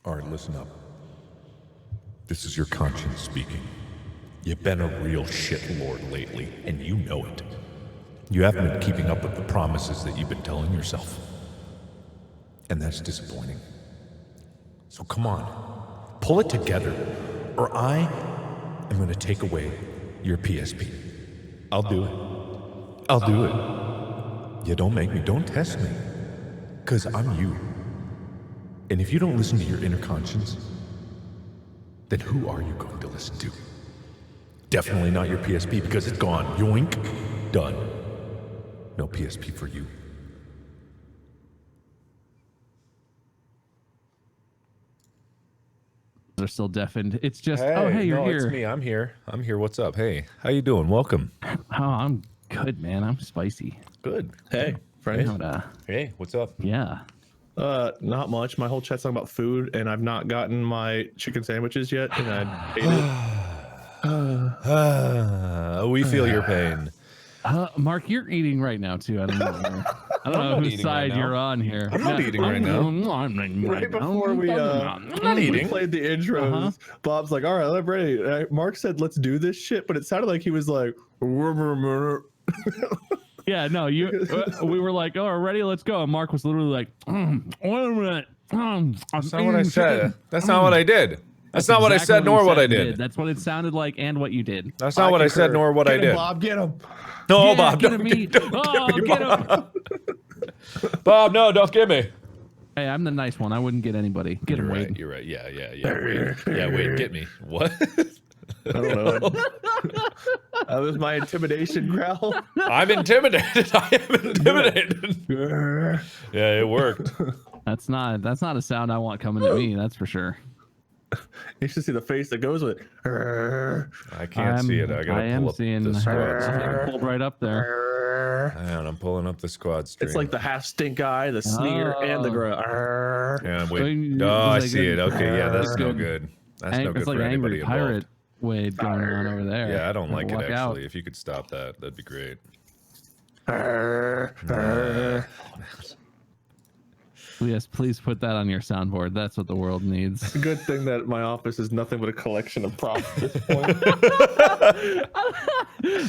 All right, listen up. This is your conscience speaking. You've been a real shitlord lately, and you know it. You haven't been keeping up with the promises that you've been telling yourself. And that's disappointing. So come on, pull it together, or I am going to take away your PSP. I'll do it. I'll do it. Yeah, don't make me, don't test me. Because I'm you. And if you don't listen to your inner conscience, then who are you going to listen to? Definitely not your PSP because it's gone. Yoink. Done. No PSP for you. They're still deafened. It's just, hey, you're here. It's me. I'm here. What's up? Hey, how you doing? Welcome. Oh, I'm good, man. I'm spicy. Good. Hey, friend. Hey, what's up? Yeah. Not much. My whole chat's talking about food, and I've not gotten my chicken sandwiches yet, and I hate it. We feel your pain. Mark, you're eating right now too. I don't know whose side you're on here. I'm not eating right now. Right before we played the intros, Bob's like, "All right, I'm ready." Mark said, "Let's do this shit," but it sounded like he was like, Yeah, no, we were like, "Oh, we're ready, let's go." And Mark was literally like, "Wait a minute." That's not what I said. That's not what I did. That's not what I said, nor what I did. That's what it sounded like, and what you did. That's not what I said, nor what I did. Bob, get him. No, Yeah, Bob, get don't me. get me, Bob. Bob, no, don't get me. Hey, I'm the nice one. I wouldn't get anybody. Get him, Wade. You're right. Yeah. Wade, get me. What? I don't know. That was my intimidation growl. I'm intimidated. I am intimidated. Yeah, it worked. That's not a sound I want coming at me. That's for sure. You should see the face that goes with it. I can't see it. I gotta pull up the squad stream. Pulled right up there. Hang on, I'm pulling up the squad stream. It's like the half stink eye, the sneer, and the growl. Yeah, wait. Oh, I see it. Okay, yeah, that's no good. That's no good for anybody angry pirate involved. Wade going on over there. Yeah, I don't like it Walk actually. out. If you could stop that, that'd be great. Yes, please put that on your soundboard. That's what the world needs. It's a good thing that my office is nothing but a collection of props at this point.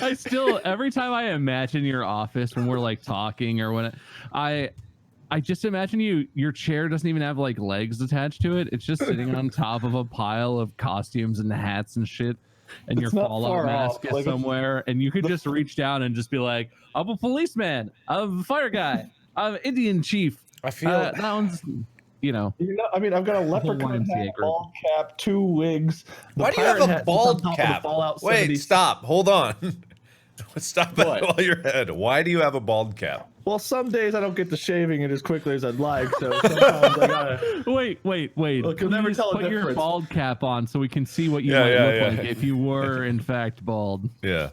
I still, every time I imagine your office when we're like talking or when I just imagine your chair doesn't even have like legs attached to it. It's just sitting on top of a pile of costumes and hats and shit. And your Fallout mask is somewhere. And you could just reach down and just be like, I'm a policeman. I'm a fire guy. I'm an Indian chief. I feel that one's, I mean, I've got a leprechaun hat, bald cap, 2 wigs. Why do you have a bald cap? Wait, stop. Hold on. Stop that while you're head. Why do you have a bald cap? Well, some days I don't get the shaving it as quickly as I'd like, so sometimes I gotta. Wait. Look, you'll never tell a difference. Put your bald cap on so we can see what you might look like if you were in fact bald. Yeah.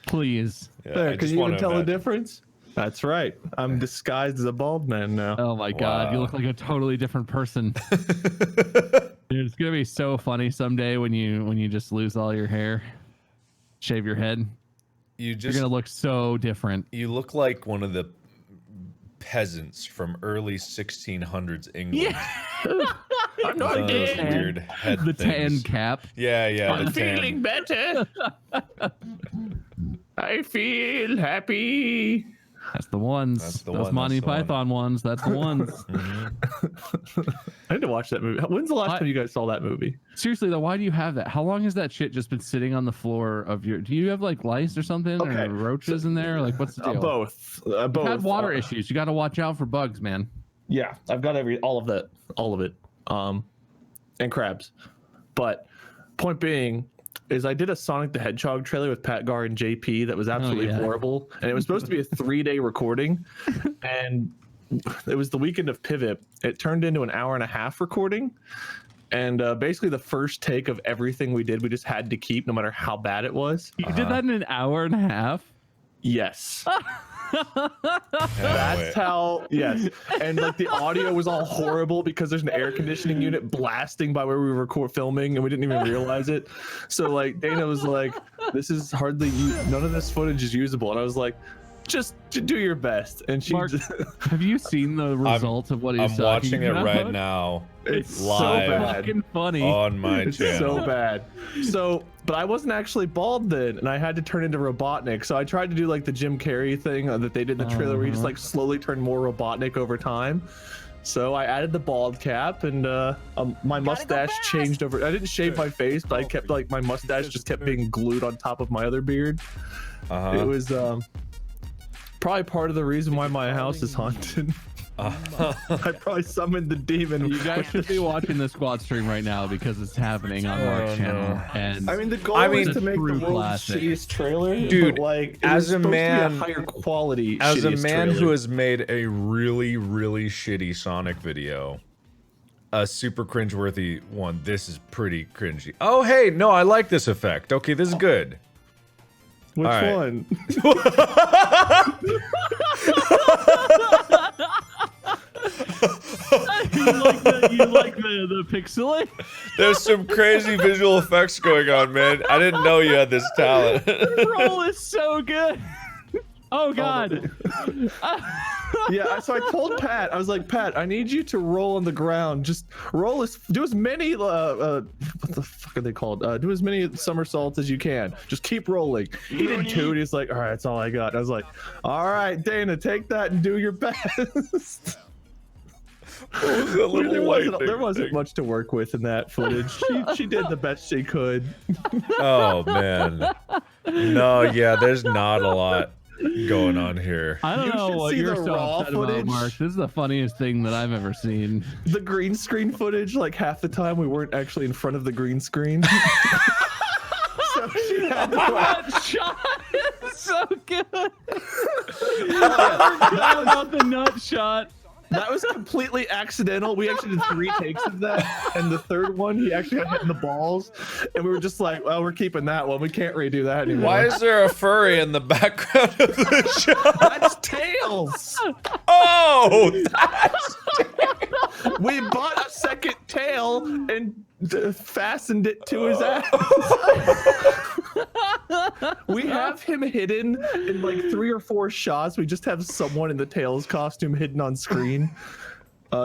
Please. Yeah, can you even tell the difference? That's right. I'm disguised as a bald man now. Oh my God, you look like a totally different person. Dude, it's gonna be so funny someday when you just lose all your hair, shave your head. You're gonna look so different. You look like one of the peasants from early 1600s England. Yeah. I'm not again. Weird head the things. tan cap. Yeah. I'm feeling better. I feel happy. That's the ones. Those Monty Python ones. That's the ones. I need to watch that movie. When's the last time you guys saw that movie? Seriously though, why do you have that? How long has that shit just been sitting on the floor of your? Do you have like lice or something, or roaches in there? Like what's the deal? Both. You've had water issues. You got to watch out for bugs, man. Yeah, I've got all of it, and crabs. But point being is I did a Sonic the Hedgehog trailer with Pat Gar and JP that was absolutely horrible, and it was supposed to be a 3-day recording, and it was the weekend of Pivot. It turned into an 1.5-hour recording, and basically the first take of everything we did we just had to keep no matter how bad it was. You did that in an 1.5 hours? Yes. That's how, yes. And like the audio was all horrible because there's an air conditioning unit blasting by where we were filming and we didn't even realize it. So like Dana was like, this is hardly, none of this footage is usable. And I was like, just do your best. And she Mark, have you seen the results of what he's I'm watching it right now. It's so Live bad. fucking funny. on my It's channel. so bad. So, but I wasn't actually bald then, and I had to turn into Robotnik. So I tried to do like the Jim Carrey thing that they did in the trailer, where he just like slowly turned more Robotnik over time. So I added the bald cap, and my mustache changed over. I didn't shave my face, but I kept like my mustache just kept being glued on top of my other beard. It was probably part of the reason why my house is haunted. I probably summoned the demon. You guys should be watching the squad stream right now because it's happening on Mark's channel. And I mean, the goal I mean, is to make the true world's classic. shittiest trailer, Dude, but, like, as a man- higher quality, As a shittiest man trailer. who has made a really, really shitty Sonic video, a super cringeworthy one, this is pretty cringy. Oh, hey, no, I like this effect. Okay, this is good. Which all right. one? you like the pixelate? There's some crazy visual effects going on, man. I didn't know you had this talent. Roll is so good. Oh god. Yeah, so I told Pat, I was like, Pat, I need you to roll on the ground. Just roll do as many what the fuck are they called? Do as many somersaults as you can. Just keep rolling. He did 2, and he's like, all right, that's all I got. And I was like, all right, Dana, take that and do your best. There wasn't much to work with in that footage. She did the best she could. Oh, man. No, yeah, there's not a lot going on here. I don't You know should what see you're the so raw upset about, footage. Mark. This is the funniest thing that I've ever seen. The green screen footage, like half the time we weren't actually in front of the green screen. So she had to That shot is so good. I forgot about the nut shot. That was completely accidental. We actually did 3 takes of that, and the third one he actually got hit in the balls, and we were just like, "Well, we're keeping that one. We can't redo that anymore." Why is there a furry in the background of the shot? That's Tails? Oh! We bought a second tail and fastened it to his ass. We have him hidden in like 3 or 4 shots. We just have someone in the Tails costume hidden on screen,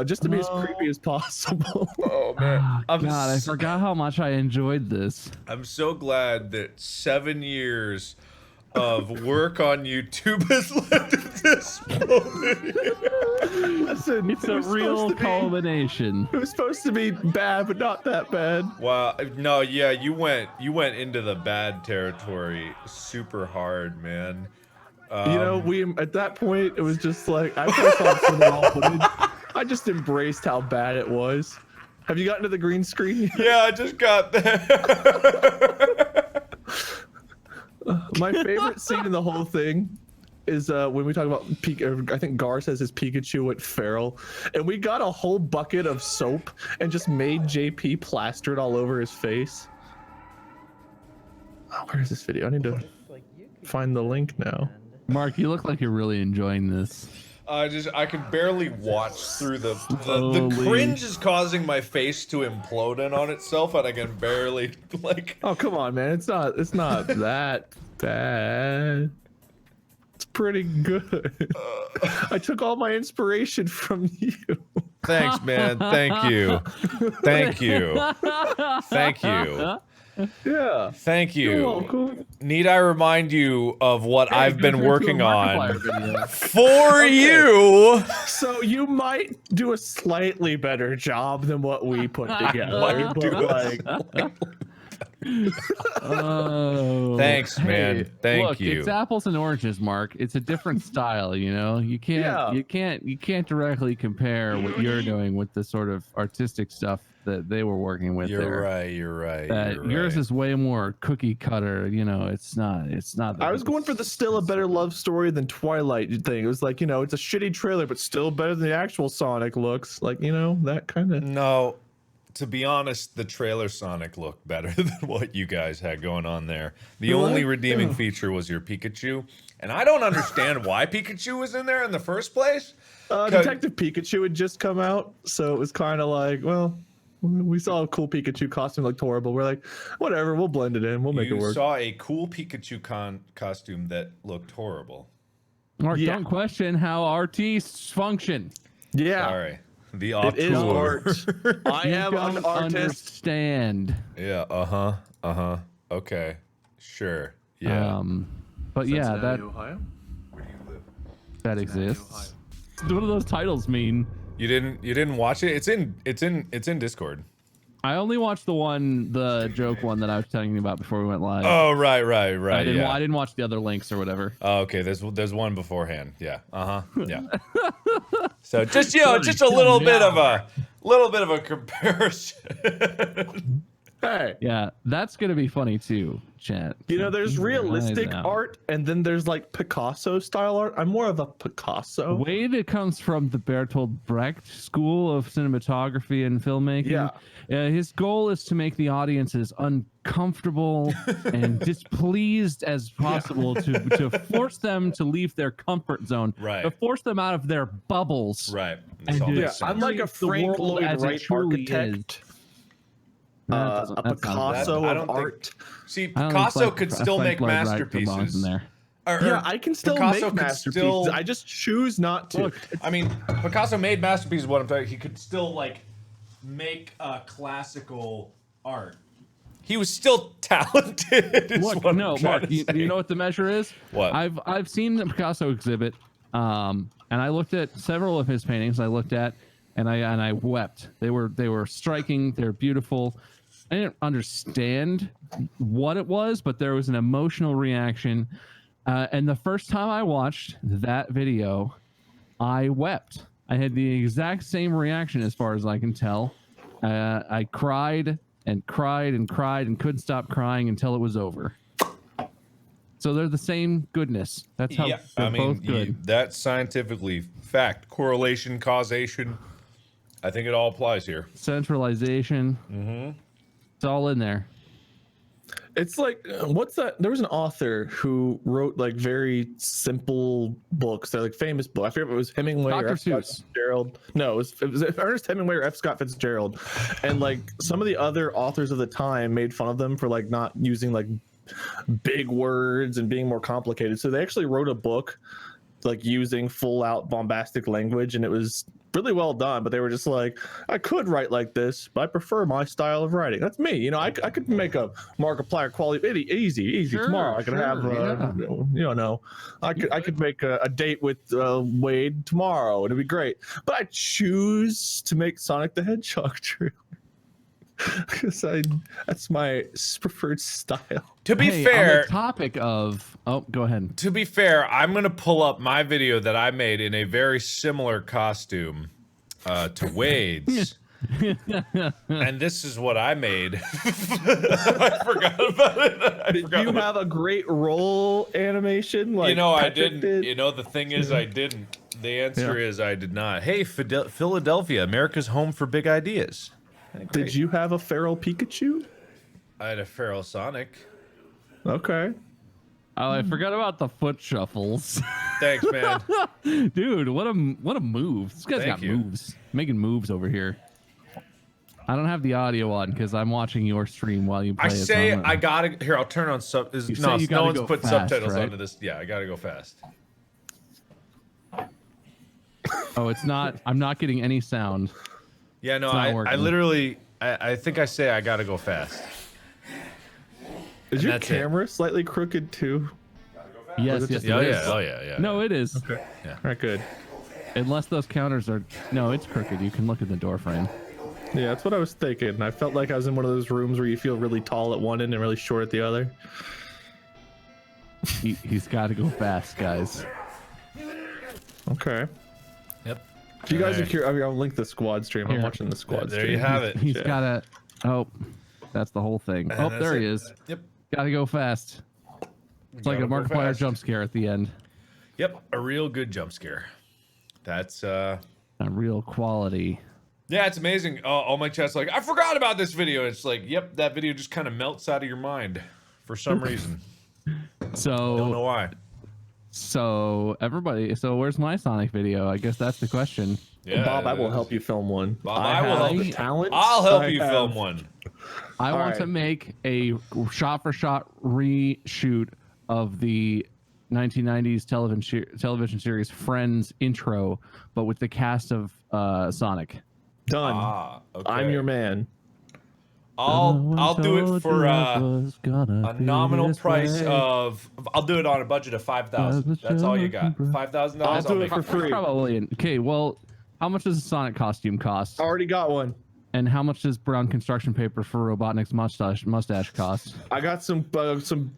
just to be as creepy as possible. Oh, man. Oh, God, I forgot how much I enjoyed this. I'm so glad that 7 years of work on YouTube has led to this moment. Listen, It's a real culmination. It was supposed to be bad, but not that bad. Wow, no, yeah, you went into the bad territory super hard, man. You know, we at that point it was just like I saw the raw footage. I just embraced how bad it was. Have you gotten to the green screen yet? Yeah, I just got there. My favorite scene in the whole thing is when we talk about I think Gar says his Pikachu went feral, and we got a whole bucket of soap and just made JP plaster it all over his face. Oh, where is this video? I need to find the link now. Mark, you look like you're really enjoying this. I can barely watch through the Slowly. cringe is causing my face to implode in on itself, and I can barely like. Oh, come on, man. It's not that bad. It's pretty good. I took all my inspiration from you. Thanks, man. Thank you. Thank you. Thank you. Yeah. Thank You're you. welcome. Need I remind you of what I've Go been through to a working on Markiplier video. for you? So you might do a slightly better job than what we put together. Might do but, a like, Oh. Thanks, man. Thank look, you. It's apples and oranges, Mark. It's a different style, you know. You can't you can't directly compare what you're doing with the sort of artistic stuff that they were working with there. You're right. You're right. Yours is way more cookie cutter, you know. It's not I was going for the still a better love story than Twilight thing. It was like, you know, it's a shitty trailer, but still better than the actual Sonic looks. Like, you know, that kind of. No, to be honest, the trailer Sonic looked better than what you guys had going on there. The only redeeming feature was your Pikachu, and I don't understand why Pikachu was in there in the first place. Detective Pikachu had just come out, so it was kind of like, well, we saw a cool Pikachu costume looked horrible. We're like, whatever, we'll blend it in, we'll make it You work. saw a cool Pikachu costume that looked horrible. Mark, Yeah. don't question how artists function. Yeah. Sorry. The It is auteur. art. I You am an don't artist. understand. Yeah. Okay. Sure. Yeah. But yeah, Cincinnati, Ohio. that exists. What do those titles mean? You didn't watch it? It's in Discord. I only watched the joke one that I was telling you about before we went live. Oh, right. I Yeah. didn't watch the other links or whatever. Oh, okay, there's one beforehand. Yeah. Yeah. So just just a little bit of a comparison. Hey. Yeah, that's gonna be funny too, chat. You know, there's Keep your eyes realistic out. art, and then there's like Picasso style art. I'm more of a Picasso. Wade comes from the Bertolt Brecht school of cinematography and filmmaking. Yeah. His goal is to make the audience as uncomfortable and displeased as possible to force them to leave their comfort zone, Right. to force them out of their bubbles. Right. And This all dude, makes Yeah, sense. I'm like a Experience the Frank world Lloyd as it Wright truly architect. That A sounds- Picasso I of don't think- art. See, I don't think Picasso Frank- could still Frank make Lloyd Wright masterpieces. belongs in there. Yeah, I can still Picasso make could masterpieces. still- I just choose not to. Look, I mean, Picasso made masterpieces. What I'm talking, he could still like make classical art. He was still talented. is Look, what I'm no, trying Mark, to you say. know what the measure is? What? I've seen the Picasso exhibit, and I looked at several of his paintings. I looked at, and I wept. They were striking. They're beautiful. I didn't understand what it was, but there was an emotional reaction. And the first time I watched that video, I wept. I had the exact same reaction as far as I can tell. I cried and cried and cried and couldn't stop crying until it was over. So they're the same goodness. That's how Yeah, they're I mean, both good. that's scientifically fact. Correlation, causation. I think it all applies here. Centralization. Mm-hmm. It's all in there. It's like what's that? There was an author who wrote like very simple books. They're like famous books. I forget if it was Hemingway Dr. or F. Scott Seuss. Fitzgerald. No, it was Ernest Hemingway or F. Scott Fitzgerald. And like some of the other authors of the time made fun of them for like not using like big words and being more complicated. So they actually wrote a book like using full out bombastic language, and it was really well done. But they were just like, I could write like this, but I prefer my style of writing. That's me. You know, I could make a Markiplier quality easy Sure, tomorrow. I could have I could make a date with Wade tomorrow. It'd be great. But I choose to make Sonic the Hedgehog true. Because that's my preferred style. To be Hey, fair, on the topic of go ahead. to be fair, I'm gonna pull up my video that I made in a very similar costume to Wade's. And this is what I made. I forgot about it. Did you have a great roll animation? Like I Patrick didn't. did? The thing is, I didn't. The answer is I did not. Hey, Philadelphia, America's home for big ideas. Did you have a feral Pikachu? I had a feral Sonic. Okay. Oh, I forgot about the foot shuffles. Thanks, man. Dude, what a move. This guy's Thank got you. moves. Making moves over here. I don't have the audio on because I'm watching your stream while you play. I it, so say I'm gonna- I gotta. Here, I'll turn on sub. You No, say you no gotta one's go put fast, subtitles right? onto this. Yeah, I gotta go fast. Oh, it's not. I'm not getting any sound. Yeah, no, It's not I working. literally, I think I say I gotta go fast. Is your that's it. camera slightly crooked too? Yes, it yes, just- it Oh is. yeah, oh yeah, yeah. No, it is. Okay. All right, good. Unless those counters are. No, it's crooked. You can look at the door frame. Yeah, that's what I was thinking. I felt like I was in one of those rooms where you feel really tall at one end and really short at the other. He's got to go fast, guys. Okay. Yep. If you guys are Alright. curious, I mean, I'll link the squad stream. I'm Here. watching the squad There stream. you have it. He's Yeah. got to. Oh, that's the whole thing. And Oh, that's there he it. is. Yep. Got to go fast. It's like a Gotta go Markiplier fast. jump scare at the end. Yep, a real good jump scare. That's A real quality. yeah, it's amazing. All my chat's like, I forgot about this video. It's like, yep, that video just kind of melts out of your mind for some reason. Don't know So, why. everybody. So where's my Sonic video? I guess that's the question. Yeah, Bob, I will help you film one. Bob, I will help the you. talent. I'll help I you have- film one. I want Alright. to make a shot-for-shot reshoot of the 1990s television series Friends intro, but with the cast of Sonic. Done. Okay. I'm your man. I'll do it for a a nominal price of. I'll do it on a budget of 5,000. That's all you got. $5,000. I'll do it for free. Probably. Okay, well, how much does a Sonic costume cost? Already got one. And how much does brown construction paper for Robotnik's mustache cost? I got some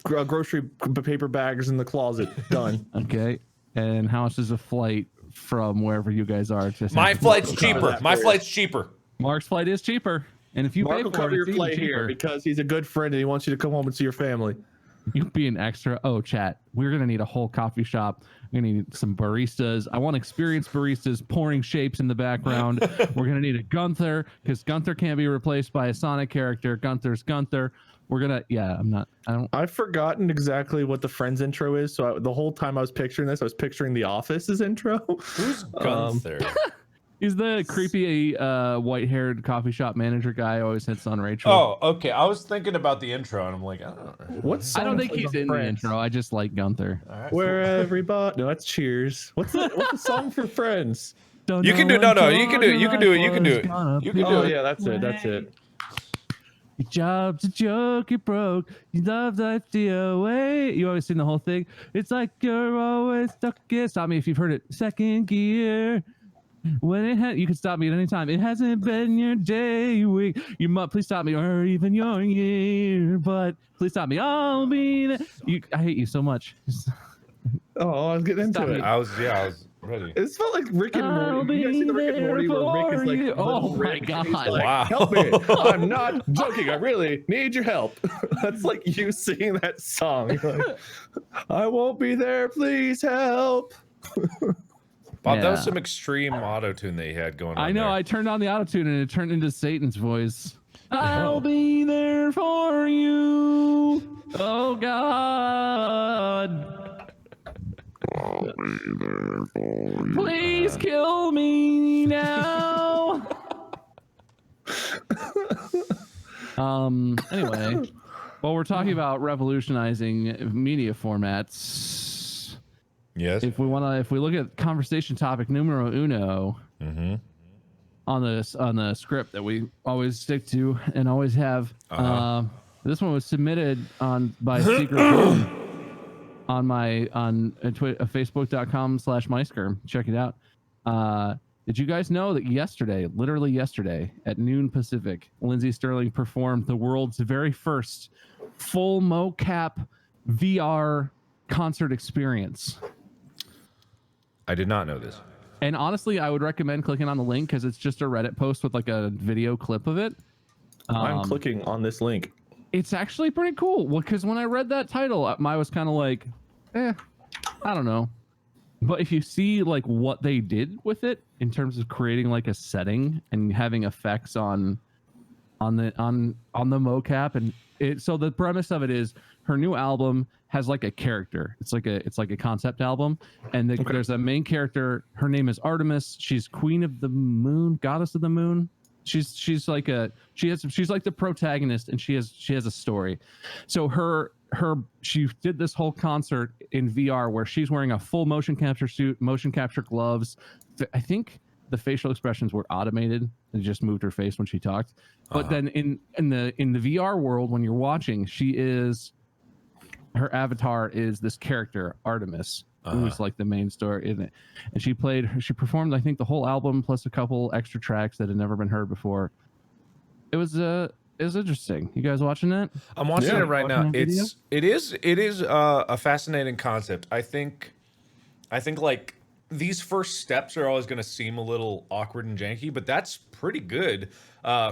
grocery paper bags in the closet. Done. Okay. And how much is a flight from wherever you guys are to My flight's cheaper. My flight's cheaper. Mark's flight is cheaper. And if you Mark pay will for cover it, your it's flight even here cheaper. because he's a good friend and he wants you to come home and see your family. You be an extra. Oh, chat. We're gonna need a whole coffee shop. We're gonna need some baristas. I want experienced baristas pouring shapes in the background. We're gonna need a Gunther because Gunther can't be replaced by a Sonic character. Gunther's Gunther. We're gonna. Yeah, I've forgotten exactly what the Friends intro is. So the whole time I was picturing this, I was picturing The Office's intro. Who's Gunther? He's the creepy white-haired coffee shop manager guy. Always hits on Rachel. Oh, okay. I was thinking about the intro, and I'm like, I don't know. I don't think he's in the intro. I just like Gunther. All right. Where everybody. No, that's Cheers. What's the song for Friends? You can do it. No, you can do it. You can do it. You can do it. You can do Oh it. yeah, that's it. That's it. Your job's a joke, you're broke. You love life DOA. You always sing the whole thing. It's like you're always stuck in. Stop me if you've heard it. Second gear. When you can stop me at any time. It hasn't been your day, week. You might please stop me, or even your year. But please stop me. I'll be there. I hate you so much. Oh, I was getting into it. I was ready. It felt like Rick and Morty. You guys see the Rick and Morty where Rick is like, oh my Rick, and he's god! like, Wow. help me! I'm not joking. I really need your help. That's like you singing that song. You're like, I won't be there. Please help. Bob, that was Yeah. some extreme auto tune that you had going on. I know. there. I turned on the autotune and it turned into Satan's voice. I'll be there for you. Oh God. Please kill me now. Anyway, while we're talking about revolutionizing media formats, Yes. if we look at conversation topic numero uno on the script that we always stick to and always have, this one was submitted by Secret Boom on facebook.com/Meisker. Check it out. Did you guys know that literally yesterday at noon Pacific, Lindsey Sterling performed the world's very first full mocap VR concert experience? I did not know this. And honestly, I would recommend clicking on the link because it's just a Reddit post with like a video clip of it. I'm clicking on this link. It's actually pretty cool. Well, because when I read that title, I was kind of like, I don't know. But if you see like what they did with it in terms of creating like a setting and having effects on the mocap, and so the premise of it is her new album has like a character. It's like a concept album, and there's a main character. Her name is Artemis. She's queen of the moon, goddess of the moon. She's like the protagonist, and she has a story. So she did this whole concert in VR where she's wearing a full motion capture suit, motion capture gloves. I think the facial expressions were automated. It just moved her face when she talked. But then in the VR world, when you're watching, her avatar is this character, Artemis, who's like the main story in it. And she performed, I think, the whole album plus a couple extra tracks that had never been heard before. It was interesting. You guys watching it? I'm watching it right now. Watching that It is a fascinating concept. I think like these first steps are always going to seem a little awkward and janky, but that's pretty good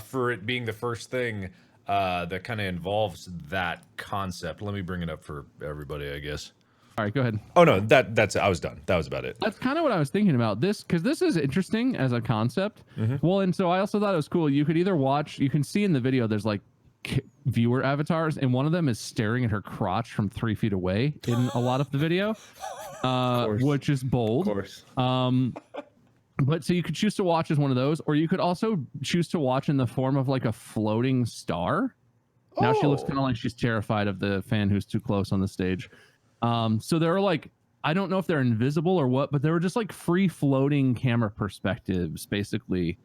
for it being the first thing that kind of involves that concept. Let me bring it up for everybody, I guess. All right, go ahead. Oh no, that's I was done. That was about it. That's kind of what I was thinking about this, because this is interesting as a concept. Well, and so I also thought it was cool. You could either you can see in the video, there's like viewer avatars, and one of them is staring at her crotch from 3 feet away in a lot of the video, which is bold. Of course. But so you could choose to watch as one of those, or you could also choose to watch in the form of like a floating star. Now she looks kind of like she's terrified of the fan who's too close on the stage. So there are like I don't know if they're invisible or what, but they were just like free floating camera perspectives, basically,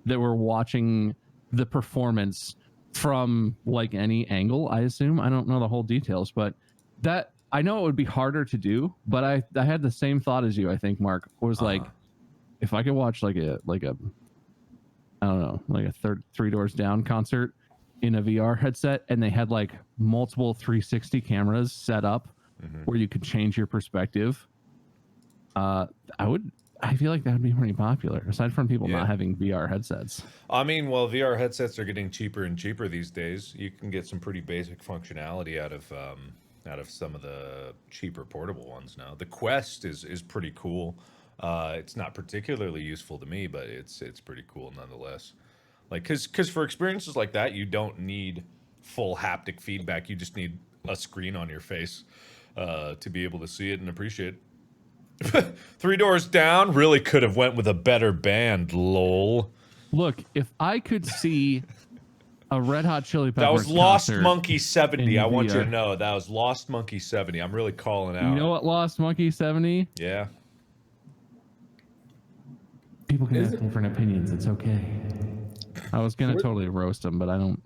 that were watching the performance from like any angle, I assume. I don't know the whole details, but that I know it would be harder to do, but I had the same thought as you, I think, Mark, was like, if I could watch like a I don't know, like a Three Doors Down concert in a VR headset, and they had like multiple 360 cameras set up where you could change your perspective. I feel like that would be pretty popular, aside from people not having VR headsets. I mean, well, VR headsets are getting cheaper and cheaper these days. You can get some pretty basic functionality out of some of the cheaper portable ones now. The Quest is pretty cool. It's not particularly useful to me, but it's pretty cool nonetheless. Like, cause for experiences like that, you don't need full haptic feedback. You just need a screen on your face to be able to see it and appreciate it. Three Doors Down really could have went with a better band, lol. Look, if I could see a Red Hot Chili Peppers that was Lost concert Monkey 70. I want you to VR. know that was Lost Monkey 70. I'm really calling out. You know what, Lost Monkey 70? Yeah. People can have different opinions. It's okay. I was gonna totally roast them, but I don't.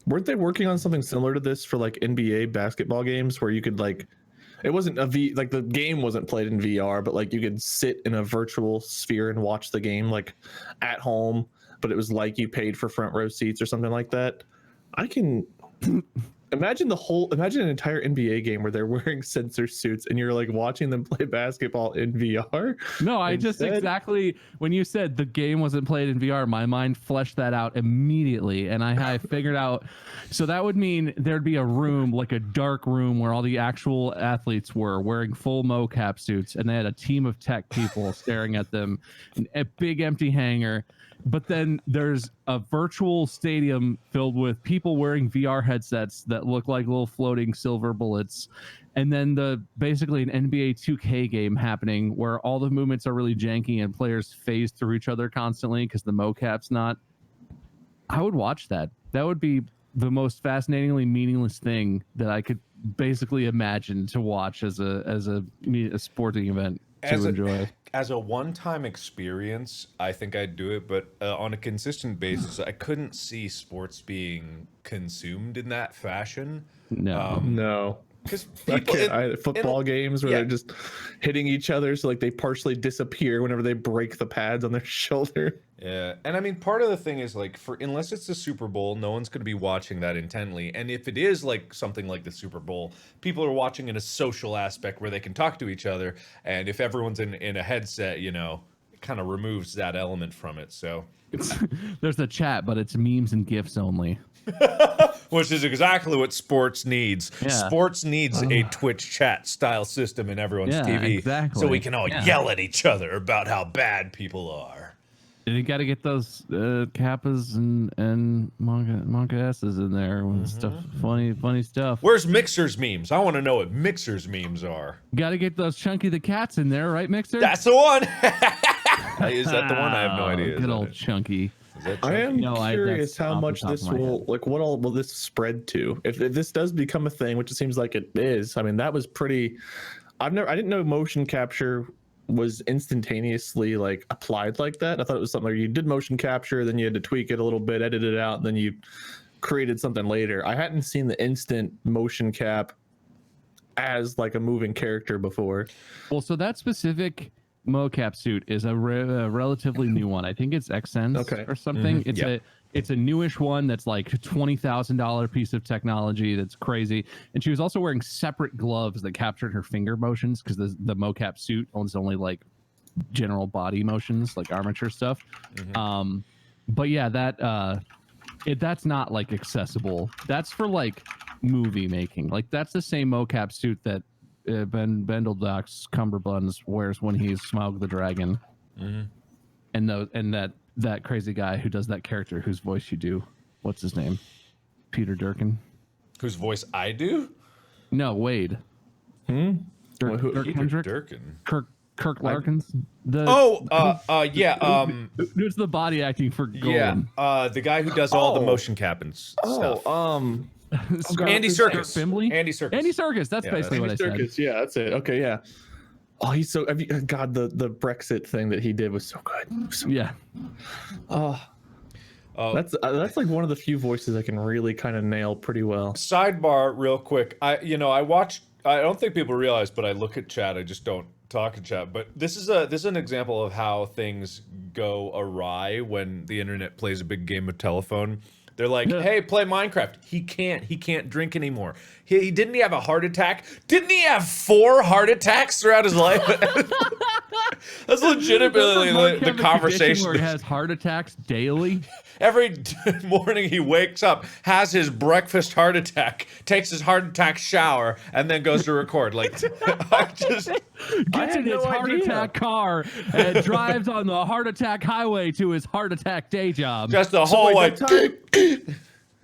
Weren't they working on something similar to this for like NBA basketball games where you could like, it wasn't like the game wasn't played in VR, but like you could sit in a virtual sphere and watch the game like at home, but it was like you paid for front row seats or something like that. I can imagine an entire NBA game where they're wearing sensor suits and you're like watching them play basketball in VR. No, I just exactly when you said the game wasn't played in VR, my mind fleshed that out immediately, and I figured out. So that would mean there'd be a room, like a dark room, where all the actual athletes were wearing full mocap suits, and they had a team of tech people staring at them, a big empty hangar. But then there's a virtual stadium filled with people wearing VR headsets that look like little floating silver bullets. And then basically an NBA 2K game happening where all the movements are really janky and players phase through each other constantly because the mocap's not. I would watch that. That would be the most fascinatingly meaningless thing that I could basically imagine to watch as a sporting event to enjoy. As a one-time experience, I think I'd do it, but on a consistent basis, I couldn't see sports being consumed in that fashion. No. Because football games where they're just hitting each other, so like they partially disappear whenever they break the pads on their shoulder. Yeah, and I mean, part of the thing is like, unless it's the Super Bowl, no one's going to be watching that intently. And if it is like something like the Super Bowl, people are watching in a social aspect where they can talk to each other. And if everyone's in a headset, you know, it kind of removes that element from it. So there's the chat, but it's memes and GIFs only. Which is exactly what sports needs. Yeah. Sports needs a Twitch chat style system in everyone's TV. Exactly. So we can all yell at each other about how bad people are. And you got to get those kappas and manga S's in there with stuff, funny stuff. Where's Mixer's memes? I want to know what Mixer's memes are. Got to get those Chunky the Cats in there, right, Mixer? That's the one. Is that the one? I have no idea. Good old Chunky. I am curious how much this will, like, what all will this spread to? If this does become a thing, which it seems like it is. I mean, that was pretty. I didn't know motion capture was instantaneously like applied like that. I thought it was something where you did motion capture, then you had to tweak it a little bit, edit it out, and then you created something later. I hadn't seen the instant motion cap as like a moving character before. Well, so that specific mocap suit is a relatively new one. I think it's XSense or something. It's a newish one that's like $20,000 piece of technology that's crazy. And she was also wearing separate gloves that captured her finger motions because the mocap suit owns only like general body motions, like armature stuff. But yeah, that's not like accessible. That's for like movie making. Like that's the same mocap suit that Ben Bendeldoc's Cumberbuns wears when he's Smaug the Dragon. And that crazy guy who does that character whose voice you do. What's his name? Peter Durkin. Whose voice I do? No, Wade. Dirk Hendrick? Durkin. Kirk Larkins. Who's the body acting for Golem? Yeah, the guy who does all the motion cap and stuff. Andy Serkis. Fimley? Andy Serkis. Andy Serkis. That's basically what I said. Yeah, that's it. Okay, yeah. Oh, he's so. God, the Brexit thing that he did was so good. Yeah. Oh, that's like one of the few voices I can really kind of nail pretty well. Sidebar, real quick. I watch. I don't think people realize, but I look at chat. I just don't talk in chat. But this is an example of how things go awry when the internet plays a big game of telephone. They're like, "Hey, play Minecraft." He can't drink anymore. He didn't he have a heart attack? Didn't he have 4 heart attacks throughout his life? That's legitimately the conversation. Where he has heart attacks daily. Every morning he wakes up, has his breakfast heart attack, takes his heart attack shower, and then goes to record. Like, Gets in his heart attack car and drives on the heart attack highway to his heart attack day job. Just the whole way.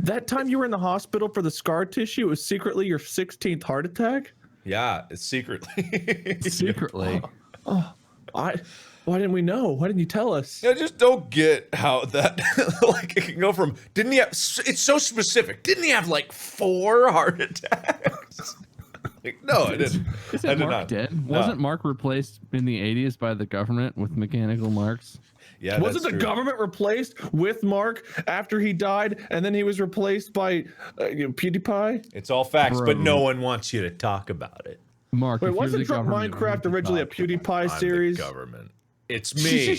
That time you were in the hospital for the scar tissue, it was secretly your 16th heart attack? Yeah, it's secretly. Secretly. Why didn't we know? Why didn't you tell us? I just don't get how that, like, it can go from, didn't he have, it's so specific. Didn't he have like 4 heart attacks? Like, no, I didn't. Isn't Mark dead? Wasn't Mark replaced in the 80s by the government with mechanical marks? Yeah, wasn't the government replaced with Mark after he died, and then he was replaced by PewDiePie? It's all facts, but no one wants you to talk about it. Mark, wait, wasn't Drunk Minecraft originally a PewDiePie series? The government. It's me.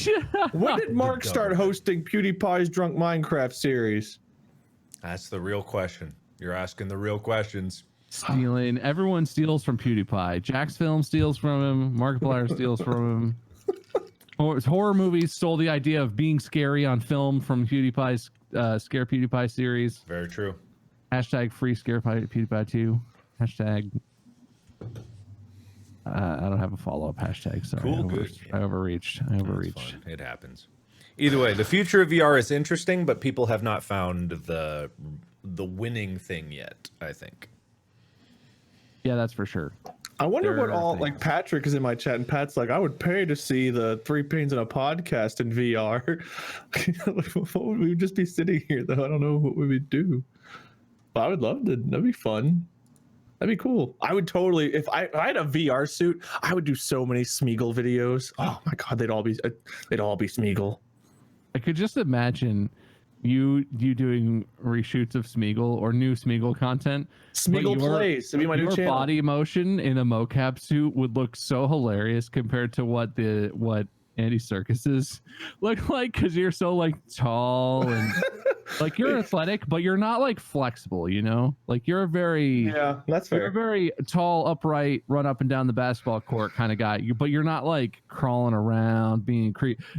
When did Mark start hosting PewDiePie's Drunk Minecraft series? That's the real question. You're asking the real questions. Stealing. Everyone steals from PewDiePie. Jack's Film steals from him. Markiplier steals from him. Horror movies stole the idea of being scary on film from PewDiePie's Scare PewDiePie series. Very true. Hashtag free Scare PewDiePie 2. Hashtag... I don't have a follow-up hashtag. Sorry. Cool, good. I overreached. It happens. Either way, the future of VR is interesting, but people have not found the winning thing yet, I think. Yeah, that's for sure. I wonder what all, like, Patrick is in my chat, and Pat's like, I would pay to see the 3 Peens in a podcast in VR. What would we just be sitting here, though? I don't know what we would do. But I would love to. That'd be fun. That'd be cool. I would totally, if I had a VR suit, I would do so many Smeagol videos. Oh my God, they'd all be Smeagol. I could just imagine you doing reshoots of Smeagol or new Smeagol content. Smeagol plays. It'd be my new channel. Your body motion in a mocap suit would look so hilarious compared to what Andy Serkis's look like, because you're so like tall and like you're athletic, but you're not like flexible, you know? Like you're a very that's fair. You're a very tall, upright, run up and down the basketball court kind of guy. But you're not like crawling around being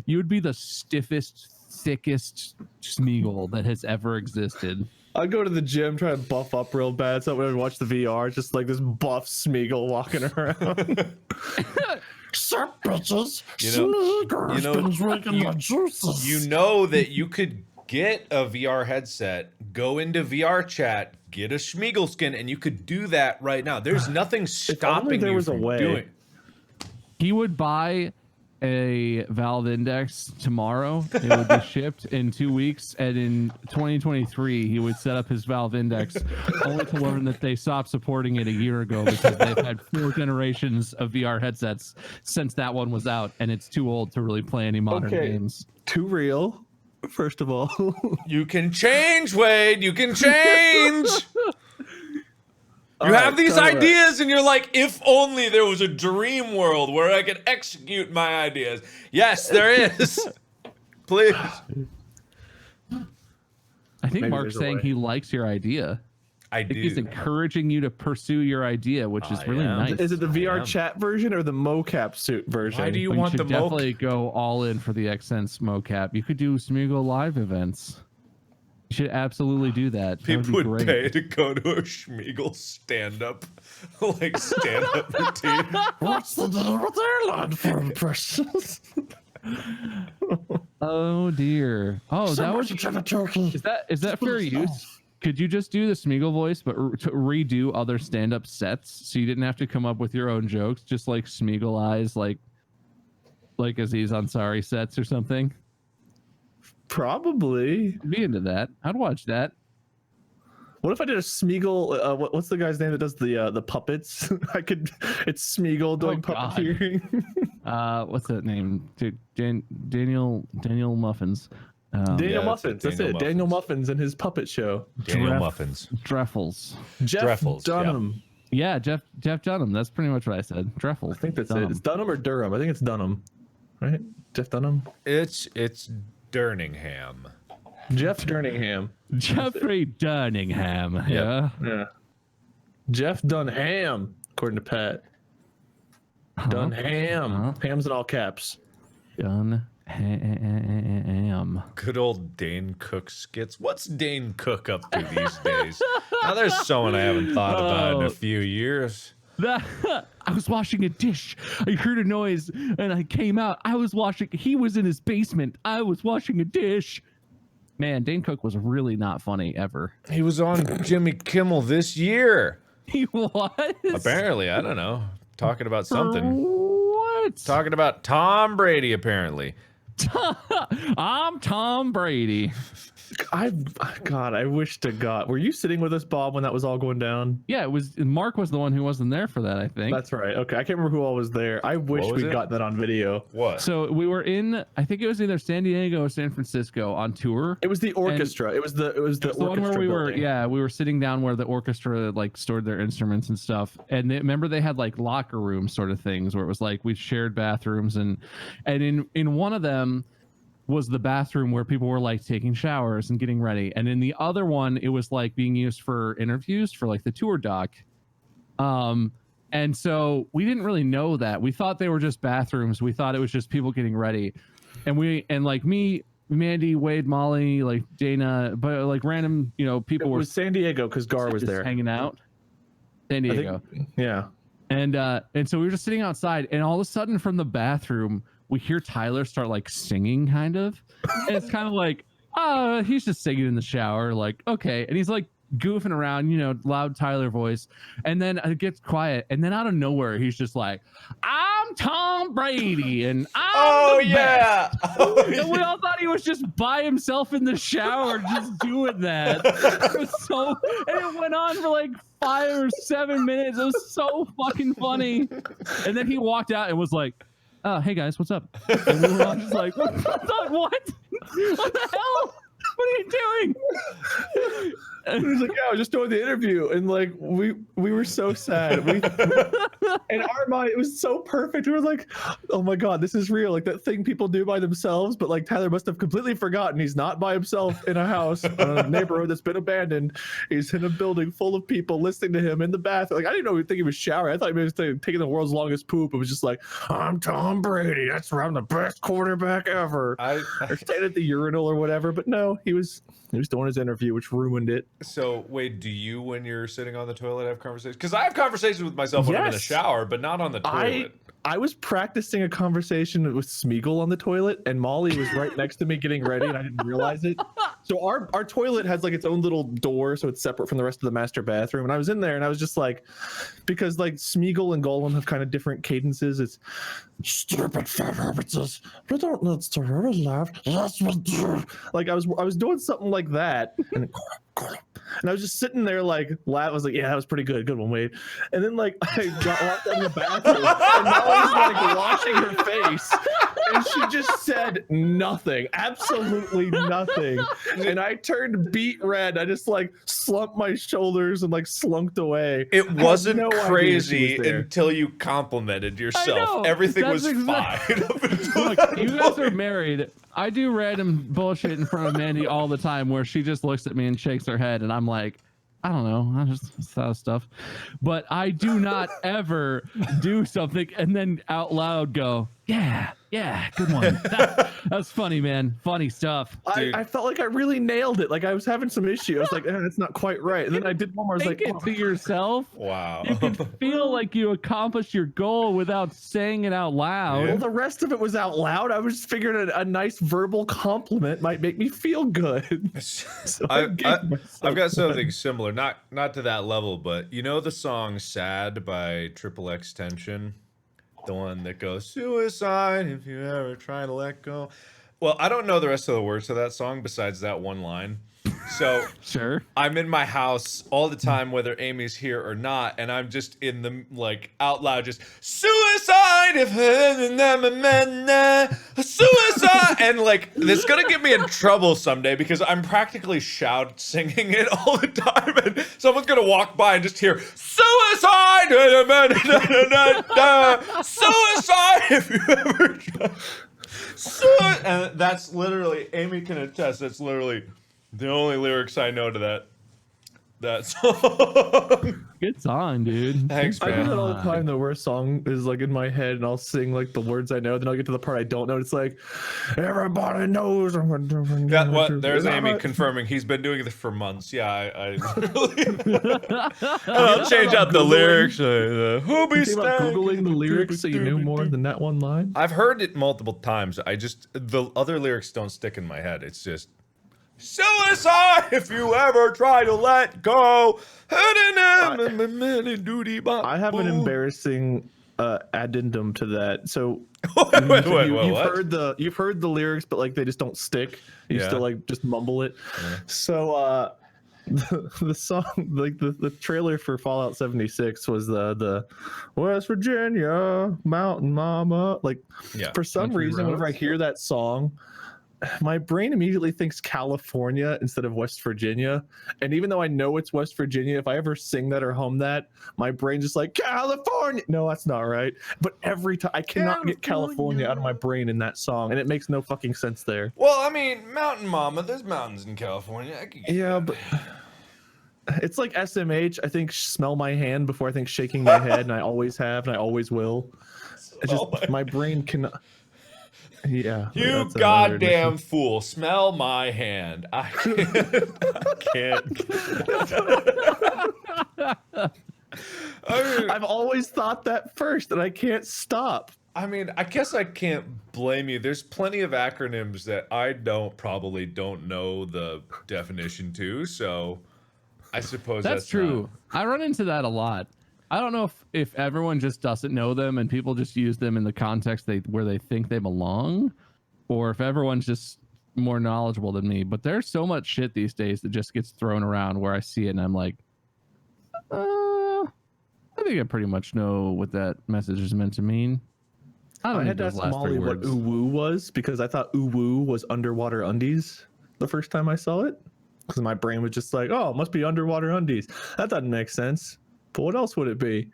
You would be the stiffest, thickest Smeagol that has ever existed. I'd go to the gym, try to buff up real bad, so when I watch the VR, just like this buff Smeagol walking around. Sup, bitches? You know that you could get a VR headset, go into VR chat, get a Smeagol skin, and you could do that right now. There's nothing stopping you from doing it. He would buy a Valve Index tomorrow. It would be shipped in 2 weeks, and in 2023 he would set up his Valve Index, only to learn that they stopped supporting it a year ago because they've had 4 generations of VR headsets since that one was out, and it's too old to really play any modern games. Too real, first of all. You can change, Wade. You can change. You have these ideas, and you're like, if only there was a dream world where I could execute my ideas. Yes, there is. Please. I think Mark's saying he likes your idea. I do. He's encouraging you to pursue your idea, which is really nice. Is it the VR chat version or the mocap suit version? Why do you want the mocap? Definitely go all in for the XSense mocap. You could do Smeagol live events. You should absolutely do that. People would pay to go to a Smeagol stand-up, stand-up routine. What's the deal with airline for impressions? Oh dear. Oh, that was. Is that fair use? Could you just do the Smeagol voice, but to redo other stand-up sets, so you didn't have to come up with your own jokes, just like Smeagol eyes, like Aziz Ansari sets or something? Probably. Be into that. I'd watch that. What if I did a Smeagol? What's the guy's name that does the puppets? I could. It's Smeagol doing God. puppeteering. What's that name? Dude, Daniel Muffins. Daniel Yeah, that's Muffins. it, That's Daniel it. Daniel Muffins. Muffins and his puppet show. Daniel Dref- Muffins. Dreffels. Jeff Dreffels, yeah. Dunham. Yeah, Jeff Dunham. That's pretty much what I said. Dreffels. I think that's it. It's Dunham or Durham. I think it's Dunham, right? Jeff Dunham. It's Durningham. Jeff Durningham. Jeffrey Dunningham. Yeah. Yeah. Jeff Dunham, according to Pat. Dunham. Ham's in all caps. Dunham. Good old Dane Cook skits. What's Dane Cook up to these days? Now there's someone I haven't thought about in a few years. I was washing a dish. I heard a noise and I came out. He was in his basement. I was washing a dish. Man, Dane Cook was really not funny ever. He was on Jimmy Kimmel this year. He was? Apparently, I don't know. Talking about something. What? Talking about Tom Brady, apparently. I'm Tom Brady. God, I wish to God. Were you sitting with us, Bob, when that was all going down? Yeah, it was. Mark was the one who wasn't there for that, I think. That's right. Okay, I can't remember who all was there. I wish was we'd it? got that on video. What? So we were in, I think it was either San Diego or San Francisco on tour. It was the orchestra. It was the The one where we were, building. we were sitting down where the orchestra like stored their instruments and stuff. And remember they had like locker room sort of things where it was like we shared bathrooms and in one of them was the bathroom where people were like taking showers and getting ready. And in the other one, it was like being used for interviews for like the tour doc. And so we didn't really know that. We thought they were just bathrooms. We thought it was just people getting ready. And like me, Mandy, Wade, Molly, like Dana, but like random, people It were was San Diego because Gar was just there. hanging out. San I Diego. think- yeah. And so we were just sitting outside, and all of a sudden from the bathroom, we hear Tyler start like singing, kind of. And it's kind of like, he's just singing in the shower, like, okay. And he's like goofing around, loud Tyler voice. And then it gets quiet, and then out of nowhere, he's just like, I'm Tom Brady, and I'm the best." And we all thought he was just by himself in the shower, just doing that. It was so, and it went on for like 5 or 7 minutes. It was so fucking funny. And then he walked out and was like, hey guys, what's up? And we were all just like, what? What the hell? What are you doing? And he was like, yeah, I was just doing the interview. And like, we were so sad. In our mind, it was so perfect. We were like, oh my God, this is real. Like that thing people do by themselves. But like Tyler must have completely forgotten he's not by himself in a house, in a neighborhood that's been abandoned. He's in a building full of people listening to him in the bathroom. Like, I didn't know think he was showering. I thought he was taking the world's longest poop. It was just like, I'm Tom Brady. That's where I'm the best quarterback ever. Or staying at the urinal or whatever. But no, he was doing his interview, which ruined it. So, Wade, do you, when you're sitting on the toilet, have conversations? Because I have conversations with myself when I'm in the Yes. shower, but not on the toilet. I was practicing a conversation with Smeagol on the toilet, and Molly was right next to me getting ready, and I didn't realize it. So our toilet has like its own little door, so it's separate from the rest of the master bathroom. And I was in there, and I was just like, because like Smeagol and Gollum have kind of different cadences. It's stupid fat rabbits. We don't need to really laugh. Yes, we do. Like I was doing something like that, and I was just sitting there like laugh. I was like, yeah, that was pretty good. Good one, Wade. And then like I walked out of the bathroom, and Molly's like washing her face, and she just said nothing, absolutely nothing. And I turned beet red. I just like slumped my shoulders and like slunked away. It wasn't no idea she crazy was there. until you complimented yourself. know. Everything That's was fine up until Look, that you guys are point. married. I do random bullshit in front of Mandy all the time where she just looks at me and shakes her head, and I'm like, I don't know, I just saw stuff. But I do not ever do something and then out loud go, yeah, good one. That's funny, man. Funny stuff. I felt like I really nailed it. Like I was having some issue. I was like, that's not quite right. And then I did one more. I was Think like, it to yourself. Wow. You can feel like you accomplished your goal without saying it out loud. well, the rest of it was out loud. I was just figuring a nice verbal compliment might make me feel good. So I've gave got something similar, not to that level, but you know the song "Sad" by Triple X Tension, the one that goes "Suicide if you ever try to let go." Well, I don't know the rest of the words to that song besides that one line, So Sure. I'm in my house all the time, whether Amy's here or not, and I'm just in the like out loud, just suicide if suicide, and like this is gonna get me in trouble someday because I'm practically shout singing it all the time, and someone's gonna walk by and just hear suicide, suicide if you ever try. And that's literally, Amy can attest, that's literally the only lyrics I know to that song. Good song, dude. Thanks, I do man. that all the time though, where a song is like in my head and I'll sing like the words I know, then I'll get to the part I don't know. And it's like, everybody knows. Yeah, what? There's Amy confirming he's been doing this for months. Yeah, I I'll change out the lyrics. Who be You about Googling the lyrics so you knew more than that one line? I've heard it multiple times. The other lyrics don't stick in my head. It's just suicide if you ever try to let go. I I have an embarrassing addendum to that. So wait, you've heard the lyrics, but like they just don't stick. You Yeah. still like just mumble it. Yeah. So the song, like the trailer for Fallout 76 was the West Virginia Mountain Mama. Like Yeah. for some Country reason, whenever I roads. hear that song, my brain immediately thinks California instead of West Virginia. And even though I know it's West Virginia, if I ever sing that or hum that, my brain just like, California. No, that's not right. But every time I cannot get California out of my brain in that song, and it makes no fucking sense there. Well, I mean, Mountain Mama. There's mountains in California. I could get Yeah, that. but it's like SMH. I think smell my hand before I think shaking my head, and I always have, and I always will. It's Smell just my brain cannot. Yeah. You that's another goddamn edition. fool! Smell my hand. I can't. I mean, I've always thought that first, and I can't stop. I mean, I guess I can't blame you. There's plenty of acronyms that I probably don't know the definition to, so I suppose that's true. I run into that a lot. I don't know if everyone just doesn't know them and people just use them in the context where they think they belong, or if everyone's just more knowledgeable than me. But there's so much shit these days that just gets thrown around where I see it and I'm like, I think I pretty much know what that message is meant to mean. I don't I need had to those ask last Molly three what words. uwu was because I thought uwu was underwater undies the first time I saw it. Because my brain was just like, oh, it must be underwater undies. That doesn't make sense. But what else would it be?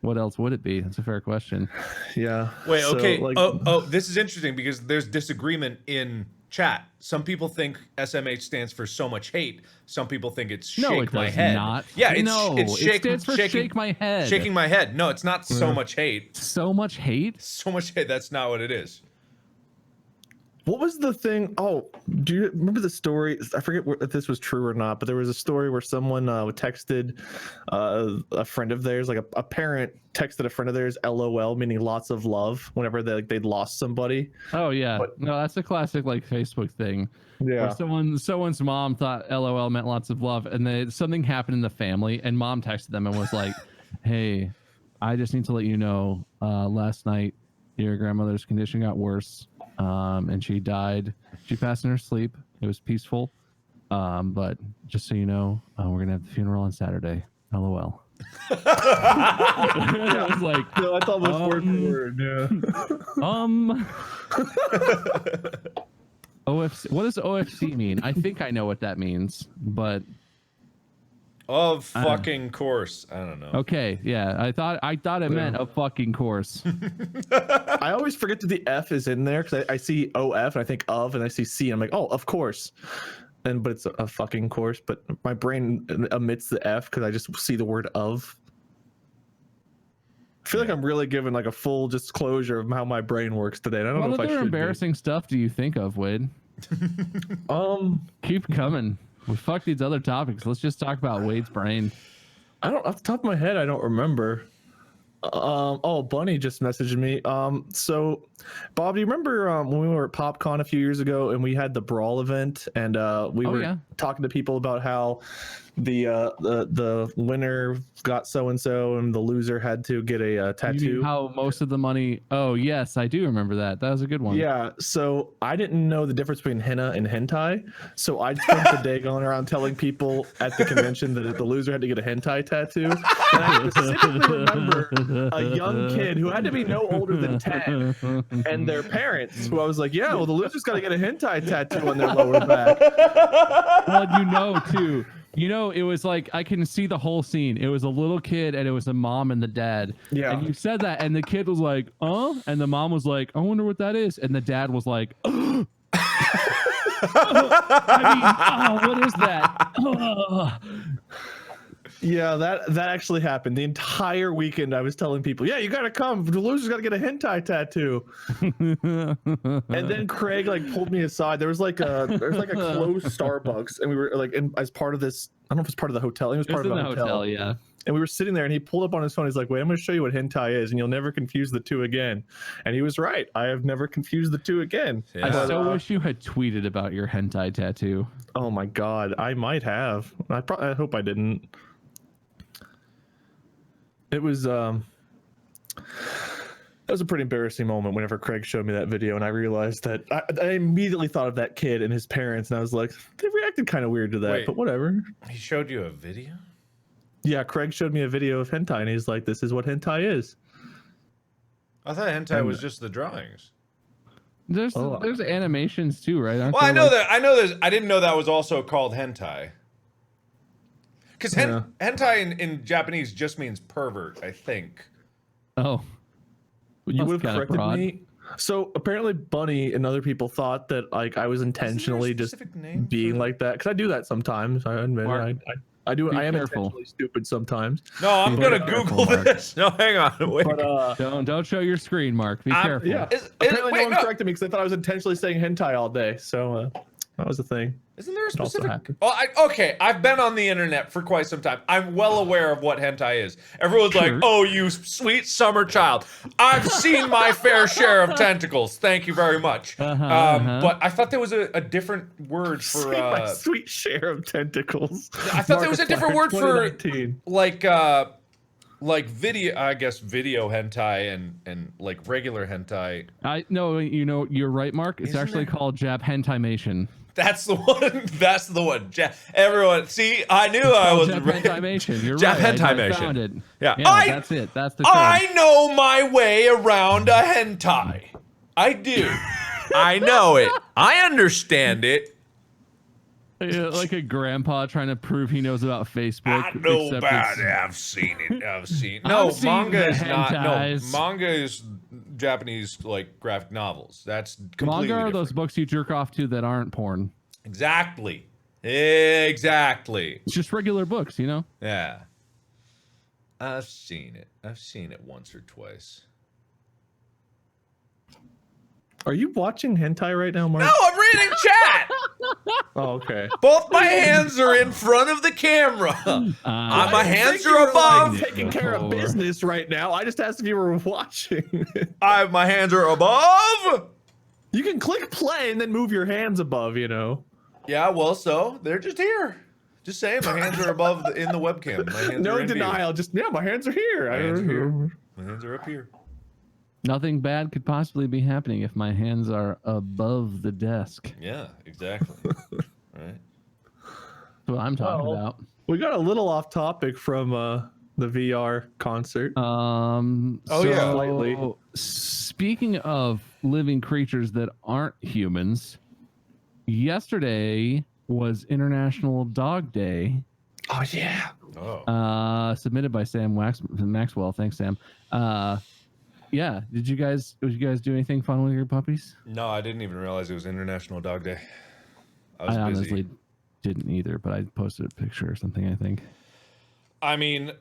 What else would it be? That's a fair question. Yeah. Wait, so, okay. like- This is interesting because there's disagreement in chat. Some people think SMH stands for so much hate. Some people think it's shake No, it my does head. not. Yeah, it's No, it's it stands for shake my head. Shaking my head. No, it's not so much hate. So much hate? So much hate. That's not what it is. What was the thing? Oh, do you remember the story? I forget if this was true or not, but there was a story where someone texted a friend of theirs, like a parent texted a friend of theirs, LOL, meaning lots of love, whenever they'd lost somebody. Oh yeah. But- No, that's a classic like Facebook thing. Yeah. Where someone's mom thought LOL meant lots of love, and something happened in the family, and mom texted them and was like, "Hey, I just need to let you know, last night your grandmother's condition got worse, and she died. She passed in her sleep. It was peaceful, but just so you know, we're gonna have the funeral on Saturday. LOL." I was like, No, I thought it was word for word. Yeah. OFC. What does OFC mean? I think I know what that means, but Of fucking course. I don't know. okay, yeah. I thought it meant a fucking course. I always forget that the F is in there because I see OF and I think of, and I see C and I'm like, oh, of course. But it's a fucking course. But my brain omits the F because I just see the word of. I feel like I'm really giving like a full disclosure of how my brain works today. And I don't What know if I other should. be. embarrassing stuff do you think of, Wade? Keep coming. We fuck these other topics. Let's just talk about Wade's brain. I don't, off the top of my head, I don't remember. Oh, Bunny just messaged me. So, Bob, do you remember when we were at PopCon a few years ago and we had the Brawl event and we were talking to people about how the winner got so and so and the loser had to get a tattoo? You mean how most of the money? Oh yes, I do remember that. That was a good one. Yeah. So I didn't know the difference between henna and hentai, so I spent the day going around telling people at the convention that the loser had to get a hentai tattoo. And I specifically remember a young kid who had to be no older than 10 and their parents, who I was like, yeah, well, the loser's got to get a hentai tattoo on their lower back. Well, you know, too. You know, it was like, I can see the whole scene. It was a little kid and it was a mom and the dad. Yeah. And you said that and the kid was like, and the mom was like, I wonder what that is. And the dad was like, what is that? Yeah, that actually happened. The entire weekend I was telling people, yeah, you gotta come. The loser's gotta get a hentai tattoo. And then Craig like pulled me aside. There's like a closed Starbucks, and we were like as part of this. I don't know if it's part of the hotel. It was part of the hotel. Yeah. And we were sitting there, and he pulled up on his phone. He's like, "Wait, I'm going to show you what hentai is, and you'll never confuse the two again." And he was right. I have never confused the two again. Yeah. I so wish you had tweeted about your hentai tattoo. Oh my god, I might have. I hope I didn't. It was that was a pretty embarrassing moment whenever Craig showed me that video, and I realized that I immediately thought of that kid and his parents, and I was like, they reacted kind of weird to that. Wait, but whatever. He showed you a video? Yeah, Craig showed me a video of hentai, and he's like, this is what hentai is. I thought hentai was just the drawings. There's animations too, right? Well, I know that. I know there's. I didn't know that was also called hentai. Because hentai in Japanese just means pervert, I think. Oh. You would have corrected me. So apparently Bunny and other people thought that like I was intentionally just being like that. Because I do that sometimes. I admit it. I do. I am intentionally stupid sometimes. No, I'm going to Google this. No, hang on. Wait. But, don't show your screen, Mark. Be careful. Yeah. Apparently no one corrected me because I thought I was intentionally saying hentai all day. So that was the thing. Isn't there a specific? Oh, okay. I've been on the internet for quite some time. I'm well aware of what hentai is. Everyone's like, "Oh, you sweet summer child." I've seen my fair share of tentacles. Thank you very much. But I thought there was a different word for my sweet share of tentacles. I thought there was a different word for like video. I guess video hentai and like regular hentai. You're right, Mark. It's actually called Jap Hentai-mation. That's the one. That's the one. Everyone, see, I knew I was Jap Hentai-mation. You're Jap right. Hentai-mation. I found it. Yeah, that's it. That's the term. I know my way around a hentai. I do. I know it. I understand it. Like a grandpa trying to prove he knows about Facebook. I know about it. I've seen it. No, manga is not. No, manga is Japanese like graphic novels. That's completely manga are different. Those books you jerk off to that aren't porn. Exactly. It's just regular books, you know. Yeah. I've seen it. I've seen it once or twice. Are you watching hentai right now, Mark? No, I'm reading chat. Oh, okay. Both my hands are in front of the camera. My hands are above. Taking care of business right now. I just asked if you were watching. My hands are above. You can click play and then move your hands above, you know. Yeah, well, so they're just here. Just saying, my hands are above in the webcam. My hands no are in denial. View. Just my hands are here. My hands are up here. Nothing bad could possibly be happening if my hands are above the desk. Yeah, exactly. Right. That's what I'm talking about. We got a little off topic from the VR concert. Slightly. Speaking of living creatures that aren't humans, yesterday was International Dog Day. Oh yeah. Submitted by Sam Maxwell. Thanks, Sam. Yeah. Did you guys do anything fun with your puppies? No, I didn't even realize it was International Dog Day. I honestly didn't either, but I posted a picture or something, I think. I mean,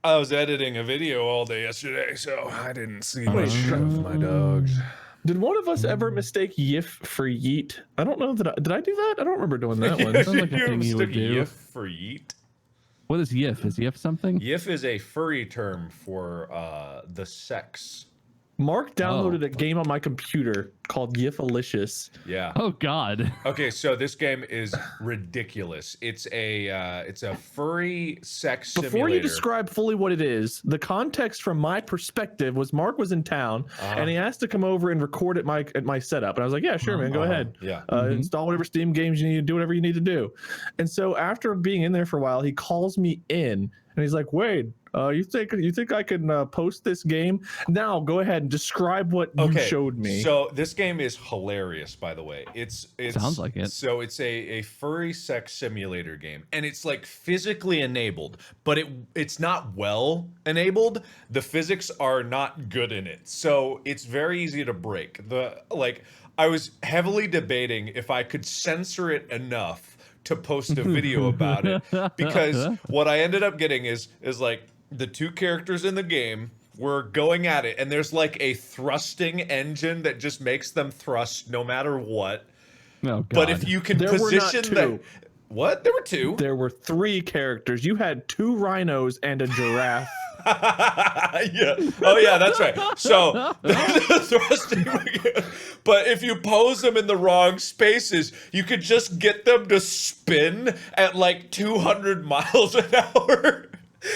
I was editing a video all day yesterday, so I didn't see much of my dogs. Did one of us ever mistake yiff for yeet? I don't know that. Did I do that? I don't remember doing that one. Sounds like a thing you would do. Yiff for yeet? What is Yif? Is Yif something? Yif is a furry term for the sex. Mark downloaded a game on my computer called Yifalicious. Yeah. Oh God. Okay, so this game is ridiculous. It's a furry sex simulator. Before you describe fully what it is, the context from my perspective was Mark was in town and he asked to come over and record at my setup, and I was like, yeah, sure, man, go ahead. Yeah. Install whatever Steam games you need to do, whatever you need to do. And so after being in there for a while, he calls me in and he's like, Wade, you think I can post this game? Now go ahead and describe what you showed me. So this game is hilarious, by the way. It's Sounds like it. So it's a furry sex simulator game, and it's like physically enabled, but it's not well enabled. The physics are not good in it, so it's very easy to break. I was heavily debating if I could censor it enough to post a video about it, because what I ended up getting is like the two characters in the game were going at it, and there's like a thrusting engine that just makes them thrust no matter what. Oh, God. But if you can position that, what? There were two. There were 3 characters. You had 2 rhinos and a giraffe. Yeah. Oh yeah, that's right. So thrusting, but if you pose them in the wrong spaces, you could just get them to spin at like 200 miles an hour.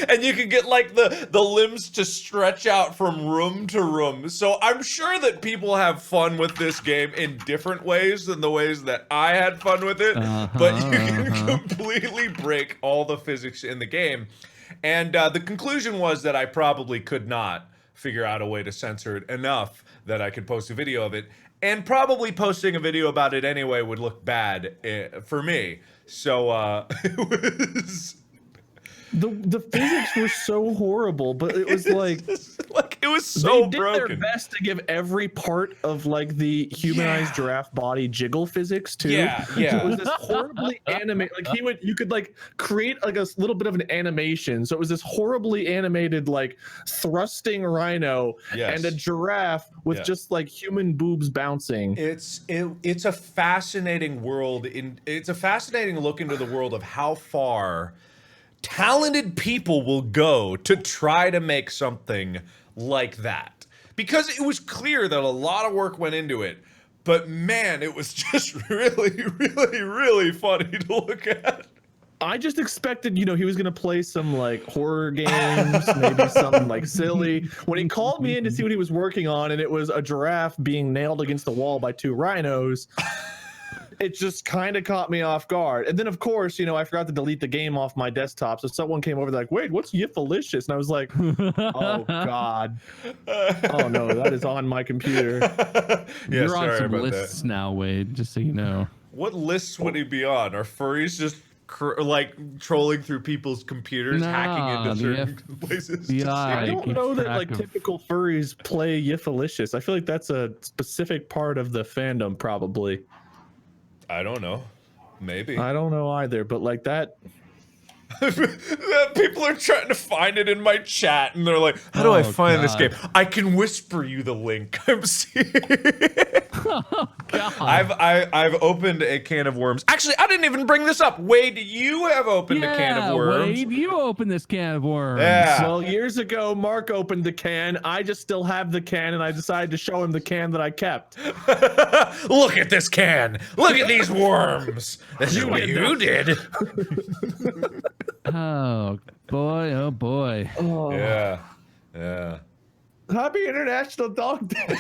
And you can get like the limbs to stretch out from room to room. So I'm sure that people have fun with this game in different ways than the ways that I had fun with it. But you can completely break all the physics in the game. And the conclusion was that I probably could not figure out a way to censor it enough that I could post a video of it. And probably posting a video about it anyway would look bad for me. So it was... The physics were so horrible, but it was like it was so they did broken. their best to give every part of like the humanized giraffe body jiggle physics too. Yeah. So it was this horribly animated. Like you could like create like a little bit of an animation. So it was this horribly animated like thrusting rhino and a giraffe with just like human boobs bouncing. It's a fascinating world. It's a fascinating look into the world of how far talented people will go to try to make something like that, because it was clear that a lot of work went into it, but man, it was just really funny to look at. I just expected, he was going to play some like horror games, maybe something like silly. When he called me in to see what he was working on, and it was a giraffe being nailed against the wall by 2 rhinos, it just kind of caught me off guard. And then, of course, I forgot to delete the game off my desktop. So someone came over, like, wait, what's Yifalicious? And I was like, oh, God. Oh, no, that is on my computer. You're on some lists now, Wade, just so you know. What lists would he be on? Are furries just trolling through people's computers, hacking into certain places? Yeah, I don't know that like typical furries play Yifalicious. I feel like that's a specific part of the fandom, probably. I don't know. Maybe. I don't know either, but like that. People are trying to find it in my chat, and they're like, how do I find this game? I can whisper you the link. I'm seeing. Oh, God. I've opened a can of worms. Actually, I didn't even bring this up. Wade, you have opened a can of worms. Wade, you opened this can of worms. Yeah. Well, years ago, Mark opened the can. I just still have the can, and I decided to show him the can that I kept. Look at this can. Look at these worms. This is what you did. Oh boy, oh boy. Oh. Yeah. Happy International Dog Day. Yeah,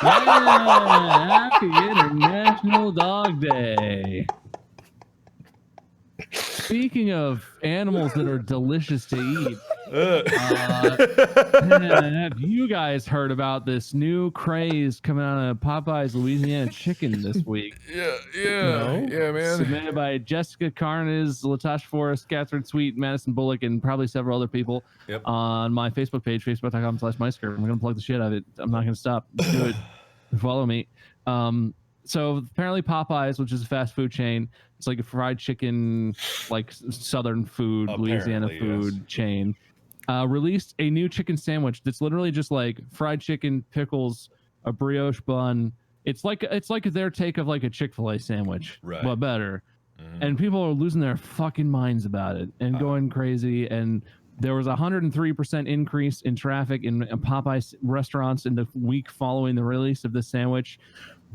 happy International Dog Day. Speaking of animals that are delicious to eat, have you guys heard about this new craze coming out of Popeye's Louisiana Chicken this week? Yeah, man. Submitted by Jessica Carnes, Latasha Forrest, Catherine Sweet, Madison Bullock, and probably several other people on my Facebook page, facebook.com/Meisker. I'm going to plug the shit out of it. I'm not going to stop. Do it. Follow me. So apparently Popeyes, which is a fast food chain, it's like a fried chicken, like Southern food, Louisiana food chain, released a new chicken sandwich that's literally just like fried chicken, pickles, a brioche bun. It's like their take of like a Chick-fil-A sandwich, but better. and people are losing their fucking minds about it and going crazy. And there was a 103% increase in traffic in Popeye's restaurants in the week following the release of this sandwich.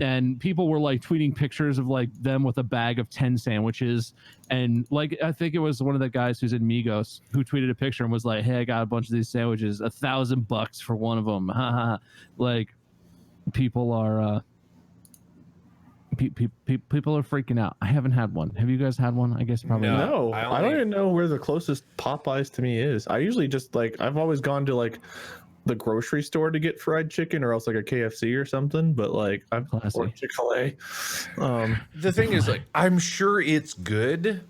And people were like tweeting pictures of like them with a bag of 10 sandwiches. And like, I think it was one of the guys who's in Migos who tweeted a picture and was like, hey, I got a bunch of these sandwiches, $1,000 for one of them. Like, people are, people are freaking out. I haven't had one. Have you guys had one? I guess probably not. No, I don't even know where the closest Popeyes to me is. I usually just like, I've always gone to like the grocery store to get fried chicken, or else like a KFC or something. But like, I've or Chick-fil-A. The thing is, like, I'm sure it's good,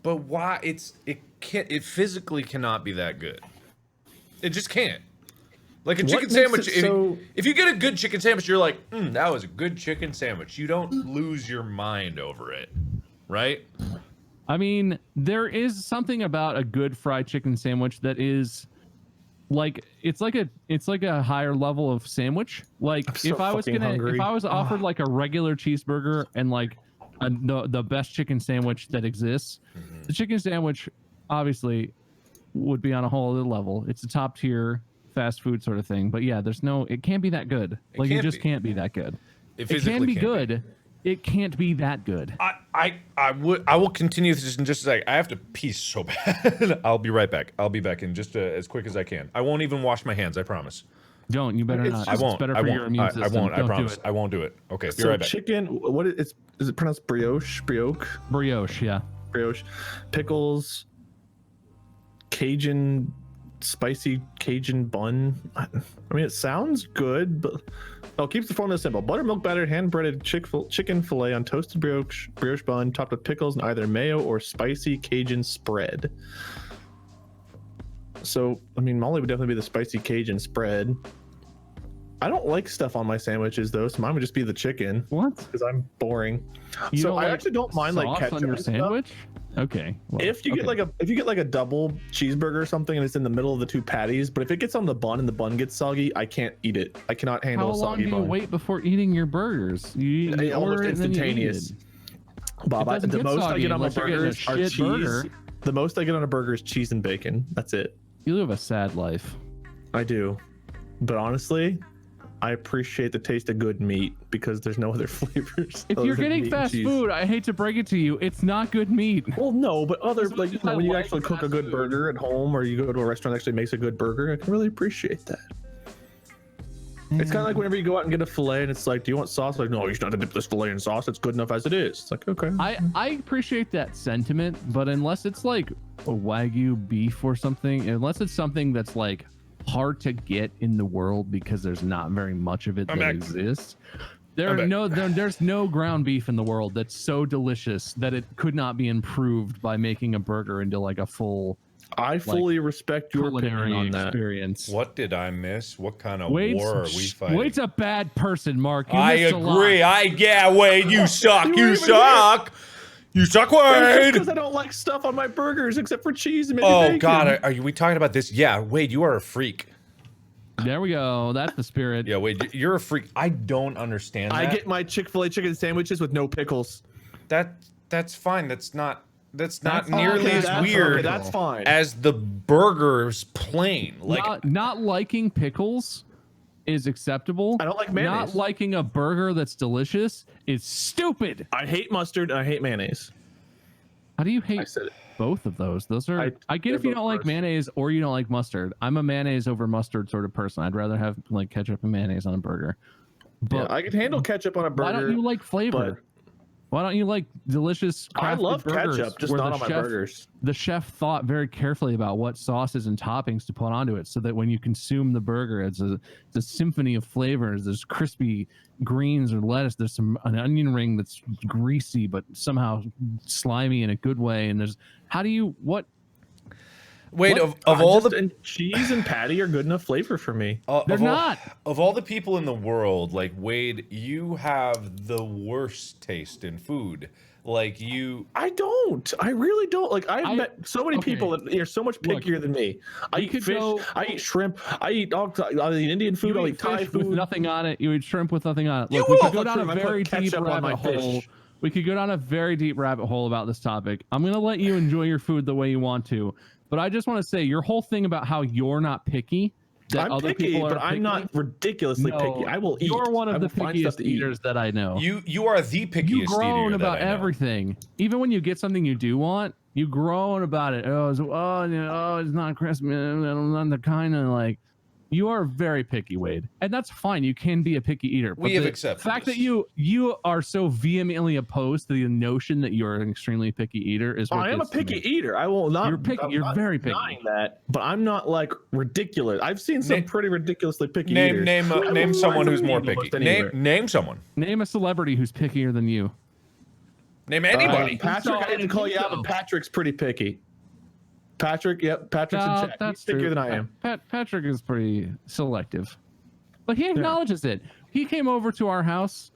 but why it physically cannot be that good. It just can't. Like a chicken sandwich, if you get a good chicken sandwich, you're like, that was a good chicken sandwich. You don't lose your mind over it, right? I mean, there is something about a good fried chicken sandwich that is like, it's like a higher level of sandwich. Like if I was offered like a regular cheeseburger and like the best chicken sandwich that exists, the chicken sandwich obviously would be on a whole other level. It's a top tier fast food sort of thing, but yeah, it can't be that good. Like, it just can't be that good. It can be good. It can't be that good. I will continue this in just a second. I have to pee so bad. I'll be right back. I'll be back in just as quick as I can. I won't even wash my hands. I promise. Don't. You better not. I won't. It's better for your immune system. I won't. I Don't promise. do it. I won't do it. Okay. Be so right back. Chicken. What is it pronounced? Brioche. Brioche. Yeah. Brioche. Pickles. Cajun. Spicy Cajun bun. I mean, it sounds good, but keeps the formula simple. Buttermilk battered hand-breaded chicken fillet on toasted brioche bun, topped with pickles and either mayo or spicy Cajun spread. So, I mean, Molly would definitely be the spicy Cajun spread. I don't like stuff on my sandwiches though, so mine would just be the chicken. What? Because I'm boring. So I actually don't mind like ketchup on your sandwich. Okay. Well, if you get like a double cheeseburger or something and it's in the middle of the two patties, but if it gets on the bun and the bun gets soggy, I can't eat it. I cannot handle a soggy bun. How long do you wait before eating your burgers? You almost instantaneous. Bob, the most I get on my burgers are cheese. The most I get on a burger is cheese and bacon. That's it. You live a sad life. I do, but honestly, I appreciate the taste of good meat because there's no other flavors. If you're getting fast food, I hate to break it to you, it's not good meat. Well, no, but like when you actually cook a good burger at home, or you go to a restaurant that actually makes a good burger, I can really appreciate that. It's kind of like whenever you go out and get a fillet and it's like, do you want sauce? Like, no, you should not dip this fillet in sauce. It's good enough as it is. It's like, okay. I appreciate that sentiment, but unless it's like a Wagyu beef or something, unless it's something that's like hard to get in the world because there's not very much of it that exists. There's no ground beef in the world that's so delicious that it could not be improved by making a burger into like a full. I fully respect your opinion on that. Experience. What did I miss? What kind of war are we fighting? Wade's a bad person, Mark. I agree. Wade, you suck. You suck. You suck, Wade. Because I don't like stuff on my burgers except for cheese and maybe bacon. God, are we talking about this? Yeah, Wade, you are a freak. There we go. That's the spirit. Yeah, Wade, you're a freak. I don't understand that. I get my Chick-fil-A chicken sandwiches with no pickles. That's fine. That's not nearly as weird. That's fine. As the burgers plain. Like not liking pickles is acceptable. I don't like mayonnaise. Not liking a burger that's delicious is stupid. I hate mustard and I hate mayonnaise. How do you hate both of those? Those are I get if you don't like mayonnaise or you don't like mustard. I'm a mayonnaise over mustard sort of person. I'd rather have like ketchup and mayonnaise on a burger. But I can handle ketchup on a burger. Why don't you like flavor? Why don't you like delicious crafted I love burgers ketchup, just not on my burgers. The chef thought very carefully about what sauces and toppings to put onto it so that when you consume the burger, it's a symphony of flavors. There's crispy greens or lettuce. There's an onion ring that's greasy but somehow slimy in a good way. And there's Wait, of all and cheese and patty are good enough flavor for me. They're not. Of all the people in the world, like Wade, you have the worst taste in food. Like I don't. I really don't. Like I've met so many people that are so much pickier than me. I eat fish. I eat shrimp. I eat Indian food. I eat Thai food with nothing on it. You eat shrimp with nothing on it. Look, we could go down a very deep rabbit hole We could go down a very deep rabbit hole about this topic. I'm going to let you enjoy your food the way you want to. But I just want to say your whole thing about how you're not picky. I'm other picky, people are but I'm not ridiculously picky. I will eat. You're one of the find stuff pickiest to eat. eaters that I know. You are the pickiest You eater groan that about I know. everything. Even when you get something you do want, you groan about it. Oh, it's not Christmas. I'm not the kind of like. You are very picky, Wade, and that's fine. You can be a picky eater. We have accepted the fact this. that you are so vehemently opposed to the notion that you're an extremely picky eater is. What I am a gets to me. picky eater. I will not. You're picky. I'm You're not very picky. denying that, but I'm not like ridiculous. I've seen some pretty ridiculously picky Name eaters. name someone who's more Almost picky. anywhere. Name someone. Name a celebrity who's pickier than you. Name anybody. Patrick, I didn't call you out, but Patrick's pretty picky. Patrick, yep, Patrick's in check. That's He's pickier true. than I am. Patrick is pretty selective, but he acknowledges it. He came over to our house.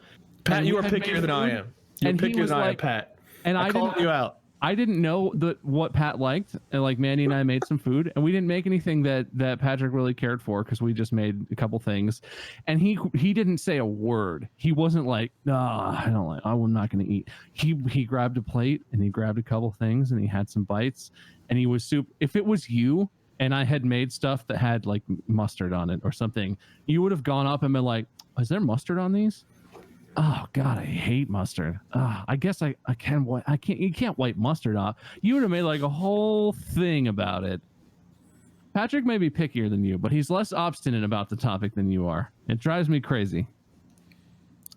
Pat, and you we are had pickier made than I food, am. You're and he pickier was than I am, like- Pat. And I called didn't, you out. I didn't know what Pat liked, and like Mandy and I made some food, and we didn't make anything that Patrick really cared for because we just made a couple things, and he didn't say a word. He wasn't like, I don't like. I'm not going to eat. He grabbed a plate and he grabbed a couple things and he had some bites, and he was soup. If it was you and I had made stuff that had like mustard on it or something, you would have gone up and been like, "Is there mustard on these?" Oh God, I hate mustard. I guess I can't. You can't wipe mustard off. You would have made like a whole thing about it. Patrick may be pickier than you, but he's less obstinate about the topic than you are. It drives me crazy.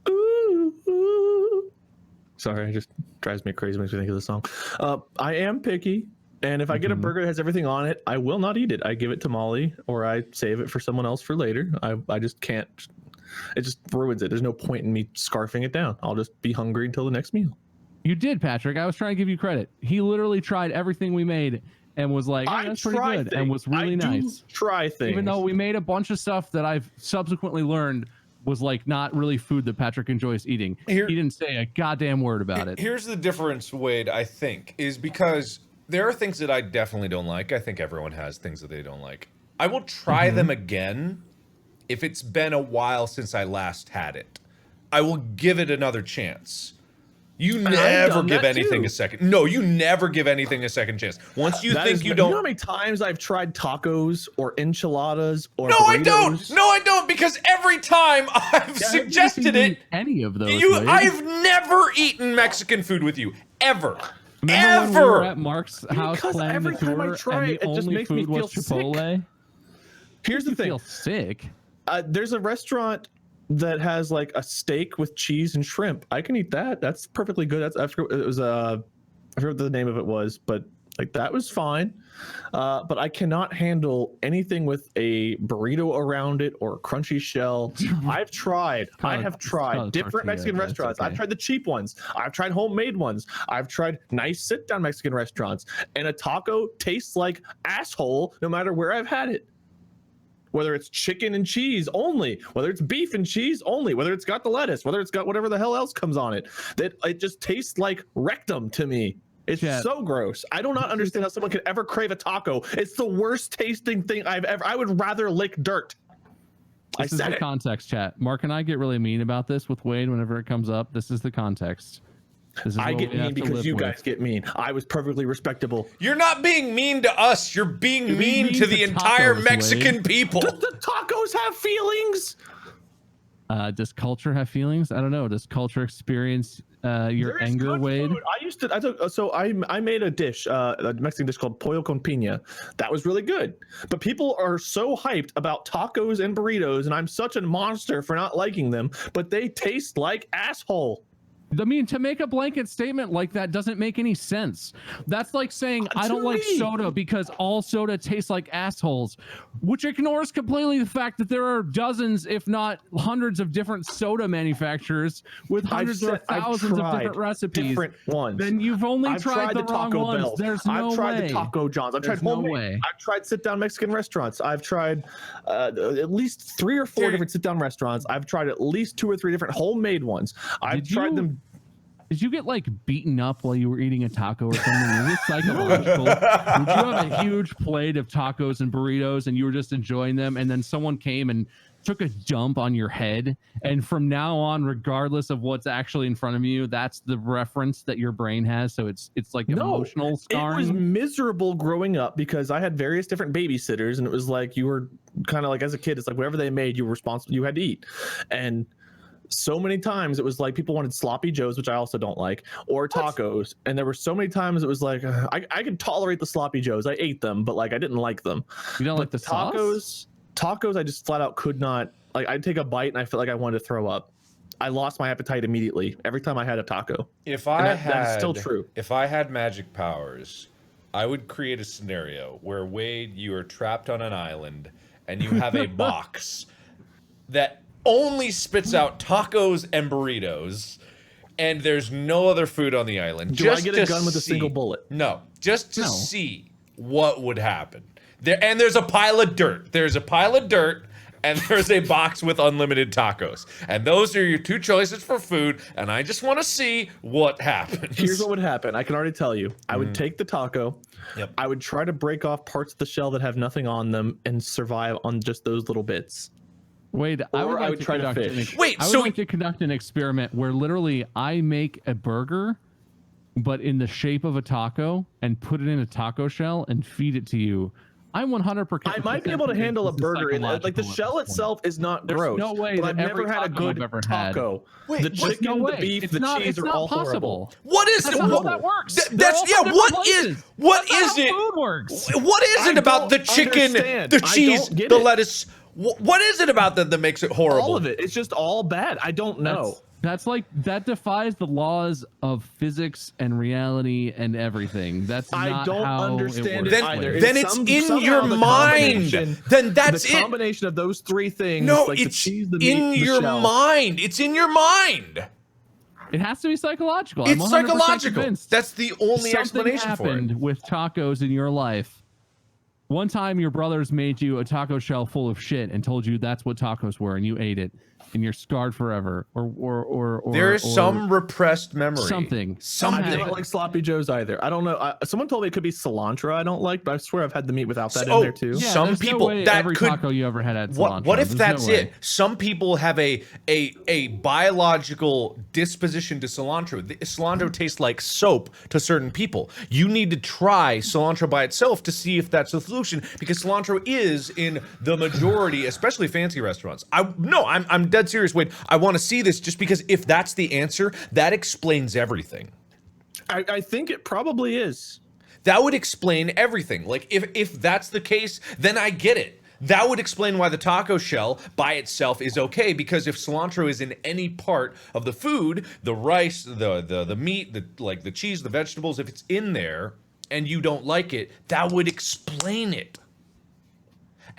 Ooh, ooh. Sorry, it just drives me crazy. Makes me think of the song. I am picky, and if I get a burger that has everything on it, I will not eat it. I give it to Molly, or I save it for someone else for later. I just can't. It just ruins it. There's no point in me scarfing it down. I'll just be hungry until the next meal. You did, Patrick. I was trying to give you credit. He literally tried everything we made and was like, "Oh, that's pretty good," and was really nice. Try things, even though we made a bunch of stuff that I've subsequently learned was like not really food that Patrick enjoys eating. He didn't say a goddamn word about it. Here's the difference, Wade, I think, is because there are things that I definitely don't like. I think everyone has things that they don't like. I will try them again if it's been a while since I last had it. I will give it another chance. You never give anything a second. No, you never give anything a second chance. Once you think you don't. You know how many times I've tried tacos or enchiladas or No, burritos? I don't. No, I don't. Because every time I've suggested it, any of those. I've never eaten Mexican food with you ever. Remember when we were at Mark's house Because playing every the time I tour, try and it, the it just only makes me food was feel sick. Chipotle? Here's the You thing. feel sick. There's a restaurant that has like a steak with cheese and shrimp. I can eat that. That's perfectly good. I forgot what the name of it was, but like that was fine. But I cannot handle anything with a burrito around it or a crunchy shell. I have tried different Mexican restaurants. I've tried the cheap ones. I've tried homemade ones. I've tried nice sit-down Mexican restaurants. And a taco tastes like asshole no matter where I've had it. Whether it's chicken and cheese only, whether it's beef and cheese only, whether it's got the lettuce, whether it's got whatever the hell else comes on it, that it just tastes like rectum to me. It's so gross. I do not understand how someone could ever crave a taco. It's the worst tasting thing I've ever. I would rather lick dirt. This is the context, chat. Mark and I get really mean about this with Wade whenever it comes up. This is the context. I get mean because you guys get mean. I was perfectly respectable. You're not being mean to us. You're being mean to the entire Mexican people. Does the tacos have feelings? Does culture have feelings? I don't know. Does culture experience your anger, Wade? I made a dish, a Mexican dish called pollo con piña. That was really good. But people are so hyped about tacos and burritos, and I'm such a monster for not liking them, but they taste like asshole. I mean, to make a blanket statement like that doesn't make any sense. That's like saying I don't like soda because all soda tastes like assholes, which ignores completely the fact that there are dozens, if not hundreds, of different soda manufacturers with hundreds or thousands of different recipes. Different ones. Then you've only tried the wrong ones. Bells. There's no way. I've tried the Taco Johns. I've tried homemade. I've tried sit-down Mexican restaurants. I've tried at least 3 or 4 different sit-down restaurants. I've tried at least 2 or 3 different homemade ones. I've tried them. Did you get like beaten up while you were eating a taco or something? Is this psychological? Would you have a huge plate of tacos and burritos and you were just enjoying them, and then someone came and took a dump on your head, and from now on, regardless of what's actually in front of you, that's the reference that your brain has. So it's like emotional scarring. It was miserable growing up because I had various different babysitters, and it was like you were kind of like, as a kid, it's like whatever they made, you were responsible, you had to eat. And so many times it was like people wanted sloppy joes, which I also don't like, or tacos. And there were so many times it was like I could tolerate the sloppy joes. I ate them, but like I didn't like them. You don't like the tacos? Tacos, I just flat out could not. Like I'd take a bite and I felt like I wanted to throw up. I lost my appetite immediately every time I had a taco. That's still true. If I had magic powers, I would create a scenario where, Wade, you are trapped on an island and you have a box that only spits out tacos and burritos, and there's no other food on the island. Do I get a gun with a single bullet? No, just to see what would happen. There's a pile of dirt. There's a pile of dirt, and there's a box with unlimited tacos. And those are your two choices for food, and I just want to see what happens. Here's what would happen. I can already tell you. I would take the taco. Yep. I would try to break off parts of the shell that have nothing on them and survive on just those little bits. Wait, I would try to fish. I would like to conduct an experiment where literally I make a burger, but in the shape of a taco, and put it in a taco shell and feed it to you. I'm 100%. I might be able to handle a burger in like the shell itself is not There's gross. no way but that I've never had a good taco. Wait, the chicken, the beef, the cheese are all horrible. What is That's it? not how that works. That's yeah. What is it? Food works. What is it about the chicken, the cheese, the lettuce? What is it about that makes it horrible? All of it. It's just all bad. I don't know. That defies the laws of physics and reality and everything. That's not I don't how understand it it works. either. Then it's in your mind. Then that's the combination of those three things. No, like it's the cheese, the meat, in the your shell. mind. It's in your mind. It has to be psychological. It's I'm 100% psychological. convinced. That's the only Something explanation for it. happened with tacos in your life. One time your brothers made you a taco shell full of shit and told you that's what tacos were, and you ate it, and you're scarred forever. Or there is some repressed memory. Something. I don't like sloppy joes either. I don't know. Someone told me it could be cilantro. I don't like, but I swear I've had the meat without that in there too. Yeah, some there's people no way that every could. taco you ever had cilantro. What if There's that's no way. it? Some people have a biological disposition to cilantro. Cilantro tastes like soap to certain people. You need to try cilantro by itself to see if that's the solution, because cilantro is in the majority, especially fancy restaurants. I'm dead serious, Wade. I want to see this just because if that's the answer, that explains everything. I think it probably is. That would explain everything. Like if that's the case, then I get it. That would explain why the taco shell by itself is okay, because if cilantro is in any part of the food, the rice, the meat, the cheese, the vegetables, if it's in there and you don't like it, that would explain it.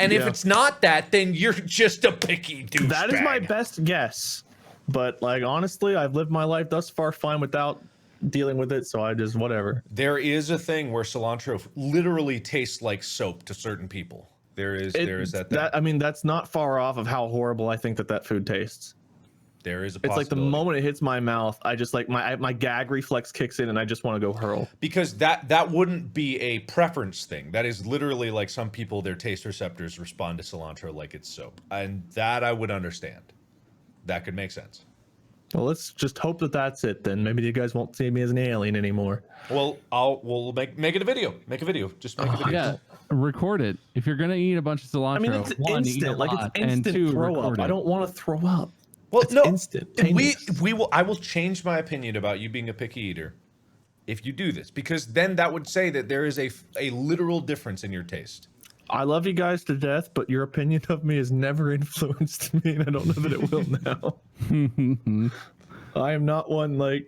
And if it's not that, then you're just a picky douchebag. That is my best guess. But like honestly, I've lived my life thus far fine without dealing with it, so I just whatever. There is a thing where cilantro literally tastes like soap to certain people. There is that thing. I mean, that's not far off of how horrible I think that food tastes. There is a It's possibility. like the moment it hits my mouth, I just like my gag reflex kicks in and I just want to go hurl. Because that wouldn't be a preference thing. That is literally like some people, their taste receptors respond to cilantro like it's soap. And that I would understand. That could make sense. Well, let's just hope that that's it then. Maybe you guys won't see me as an alien anymore. Well, we'll make it a video. Make a video. Just make a video. Yeah, record it. If you're gonna eat a bunch of cilantro, I mean, it's one, eat a instant. Like lot, it's and instant two, throw record up. I it. don't want to throw up. Well, It's no, instantaneous. I will change my opinion about you being a picky eater if you do this, because then that would say that there is a literal difference in your taste. I love you guys to death, but your opinion of me has never influenced me, and I don't know that it will now. I am not one like,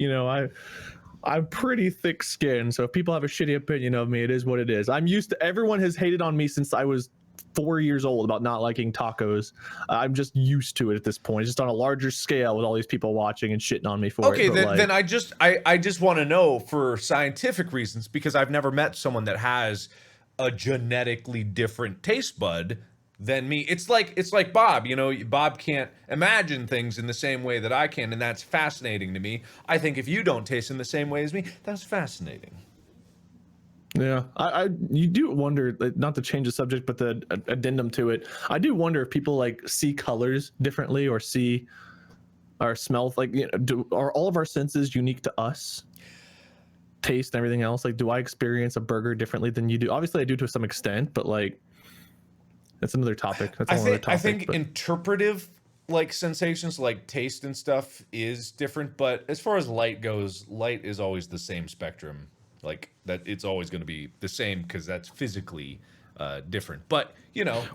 I'm pretty thick skinned, so if people have a shitty opinion of me, it is what it is. I'm used to, everyone has hated on me since I was 4 years old about not liking tacos. I'm just used to it at this point. It's just on a larger scale with all these people watching and shitting on me for it. Okay, but then I just want to know for scientific reasons, because I've never met someone that has a genetically different taste bud than me. It's like Bob, Bob can't imagine things in the same way that I can, and that's fascinating to me. I think if you don't taste in the same way as me, that's fascinating. Yeah, you do wonder, like, not to change the subject, but the addendum to it. I do wonder if people like see colors differently or see or smell, like, are all of our senses unique to us? Taste and everything else. Like, do I experience a burger differently than you do? Obviously, I do to some extent, but like, that's another topic. That's another topic. I think interpretive like sensations like taste and stuff is different, but as far as light goes, light is always the same spectrum. Like that, it's always going to be the same because that's physically different. But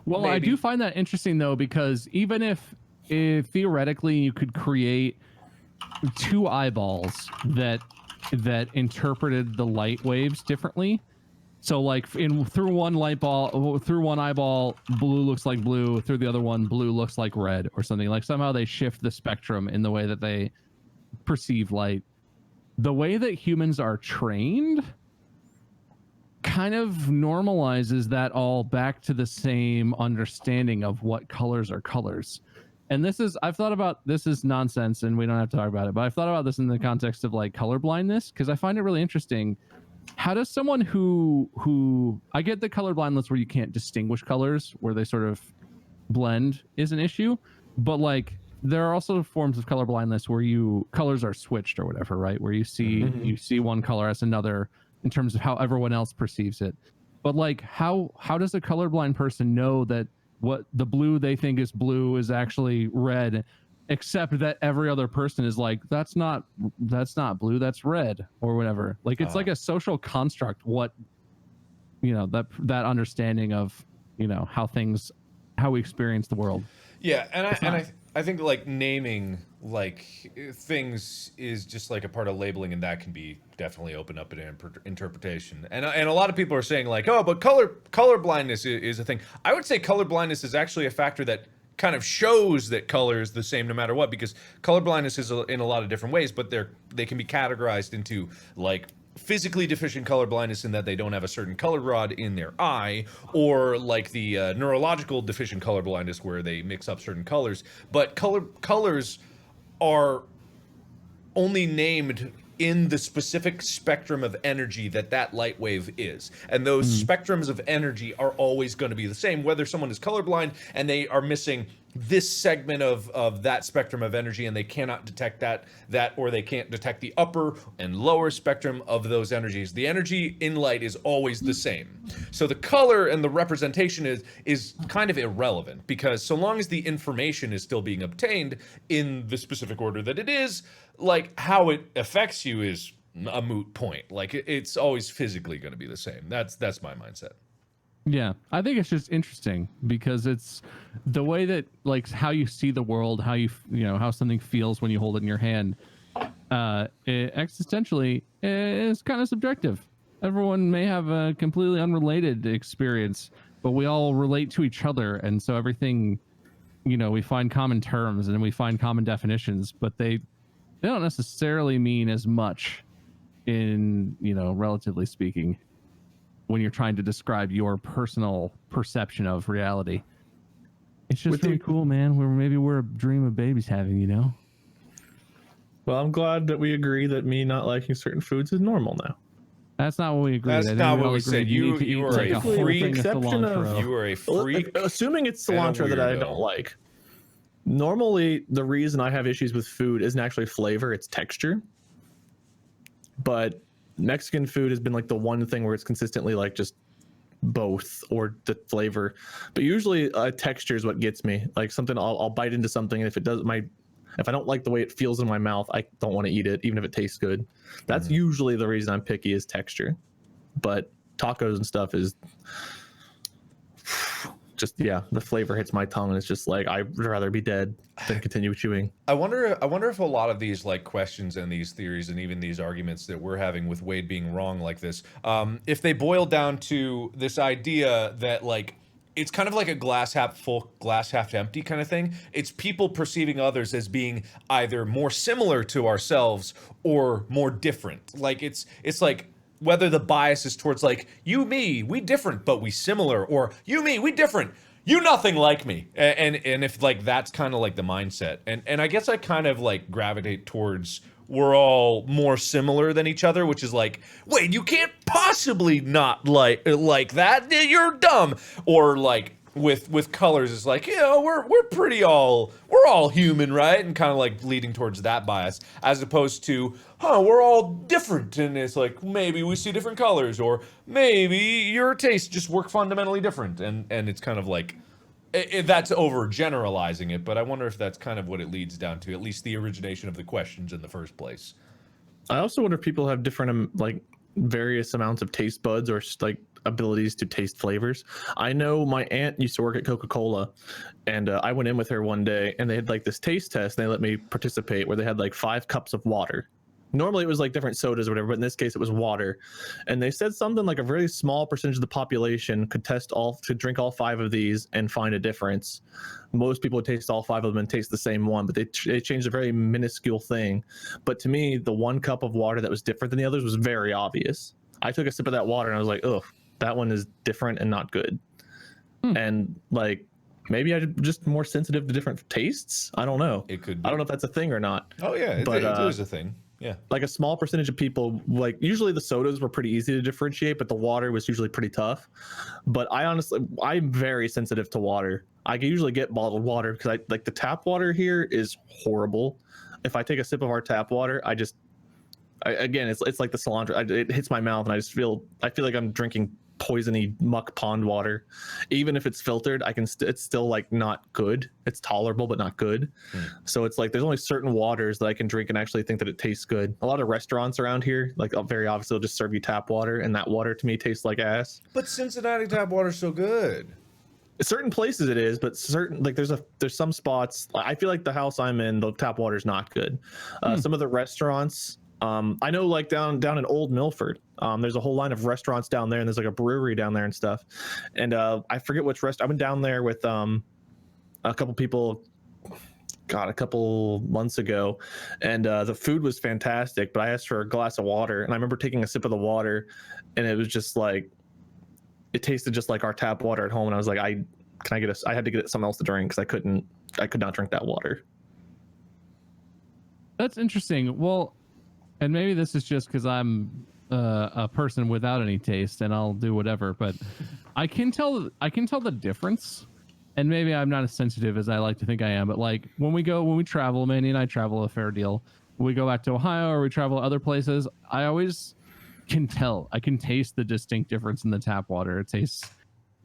well, maybe. I do find that interesting though, because even if theoretically you could create two eyeballs that interpreted the light waves differently. So like through one eyeball, blue looks like blue. Through the other one, blue looks like red or something. Like somehow they shift the spectrum in the way that they perceive light. The way that humans are trained kind of normalizes that all back to the same understanding of what colors are colors. And I've thought about, this is nonsense and we don't have to talk about it, but I've thought about this in the context of like color blindness, because I find it really interesting. How does someone who I get the color blindness where you can't distinguish colors, where they sort of blend is an issue, but like there are also forms of color blindness where colors are switched or whatever, right? Where you see one color as another in terms of how everyone else perceives it. But like how does a colorblind person know that what the blue they think is blue is actually red, except that every other person is like, that's not blue, that's red or whatever. Like it's like a social construct, that understanding of how we experience the world. Yeah, I think like naming like things is just like a part of labeling, and that can be definitely open up in interpretation. And a lot of people are saying like, oh, but color blindness is a thing. I would say color blindness is actually a factor that kind of shows that color is the same no matter what, because color blindness is in a lot of different ways, but they can be categorized into like physically deficient color blindness in that they don't have a certain color rod in their eye, or like the neurological deficient color blindness where they mix up certain colors. But colors are only named in the specific spectrum of energy that light wave is. And those spectrums of energy are always going to be the same, whether someone is colorblind and they are missing this segment of that spectrum of energy and they cannot detect that or they can't detect the upper and lower spectrum of those energies. The energy in light is always the same. So the color and the representation is kind of irrelevant, because so long as the information is still being obtained in the specific order that it is, like how it affects you is a moot point. Like it's always physically going to be the same. That's my mindset. Yeah, I think it's just interesting because it's the way that like how you see the world, how how something feels when you hold it in your hand. Existentially is kind of subjective. Everyone may have a completely unrelated experience, but we all relate to each other, and so everything, we find common terms and we find common definitions, but they don't necessarily mean as much in relatively speaking, when you're trying to describe your personal perception of reality. It's just really cool, man. Maybe we're a dream of babies having, Well, I'm glad that we agree that me not liking certain foods is normal now. That's not what we agreed. That's not what we said. You are a freak. You are a freak. Assuming it's cilantro that I don't like. Normally, the reason I have issues with food isn't actually flavor, it's texture. But Mexican food has been like the one thing where it's consistently like just both, or the flavor, but usually texture is what gets me. Like something I'll bite into something, and if I don't like the way it feels in my mouth, I don't want to eat it, even if it tastes good. That's usually the reason I'm picky, is texture. But tacos and stuff is just, the flavor hits my tongue and it's just like, I'd rather be dead than continue chewing. I wonder if a lot of these like questions and these theories and even these arguments that we're having with Wade being wrong like this, if they boil down to this idea that like it's kind of like a glass half full, glass half empty kind of thing. It's people perceiving others as being either more similar to ourselves or more different. Like it's like whether the bias is towards like, you, me, we different, but we similar, or you, me, we different, you nothing like me. And if like, that's kind of like the mindset. And I guess I kind of like gravitate towards we're all more similar than each other, which is like, wait, you can't possibly not like that. You're dumb. Or like with colors, it's like, you know, we're all human, right? And kind of like leading towards that bias, as opposed to, we're all different, and it's like maybe we see different colors, or maybe your tastes just work fundamentally different, and it's kind of like. That's overgeneralizing it, but I wonder if that's kind of what it leads down to, at least the origination of the questions in the first place. I also wonder if people have different like various amounts of taste buds or like abilities to taste flavors. I know my aunt used to work at Coca-Cola, and I went in with her one day, and they had like this taste test, and they let me participate where they had like 5 cups of water. Normally it was like different sodas or whatever, but in this case it was water. And they said something like a very small percentage of the population could drink all 5 of these and find a difference. Most people would taste all 5 of them and taste the same one, but they changed a very minuscule thing. But to me, the 1 cup of water that was different than the others was very obvious. I took a sip of that water and I was like, oh, that one is different and not good. And like, maybe I'm just more sensitive to different tastes. I don't know. It could be. I don't know if that's a thing or not. Oh yeah, it is a thing. Yeah. Like a small percentage of people, like usually the sodas were pretty easy to differentiate, but the water was usually pretty tough. But I'm very sensitive to water. I can usually get bottled water because I like the tap water here is horrible. If I take a sip of our tap water, again, it's like the cilantro. It hits my mouth and I feel like I'm drinking poisony muck pond water. Even if it's filtered, it's still like not good. It's tolerable but not good. So it's like there's only certain waters that I can drink and actually think that it tastes good. A lot of restaurants around here, like very obviously, they'll just serve you tap water, and that water to me tastes like ass. But Cincinnati tap water's so good. Certain places it is, but certain like there's some spots. I feel like the house I'm in, the tap water's not good. Some of the restaurants, I know like down in Old Milford, there's a whole line of restaurants down there, and there's like a brewery down there and stuff. And I forget which I went down there with a couple people, a couple months ago, and the food was fantastic, but I asked for a glass of water, and I remember taking a sip of the water, and it was just like, it tasted just like our tap water at home, and I was like, I had to get something else to drink because I could not drink that water. That's interesting. Well, and maybe this is just because I'm a person without any taste and I'll do whatever, but I can tell the difference. And maybe I'm not as sensitive as I like to think I am, but like when we travel, Manny and I travel a fair deal. When we go back to Ohio or we travel other places, I always can tell. I can taste the distinct difference in the tap water. It tastes,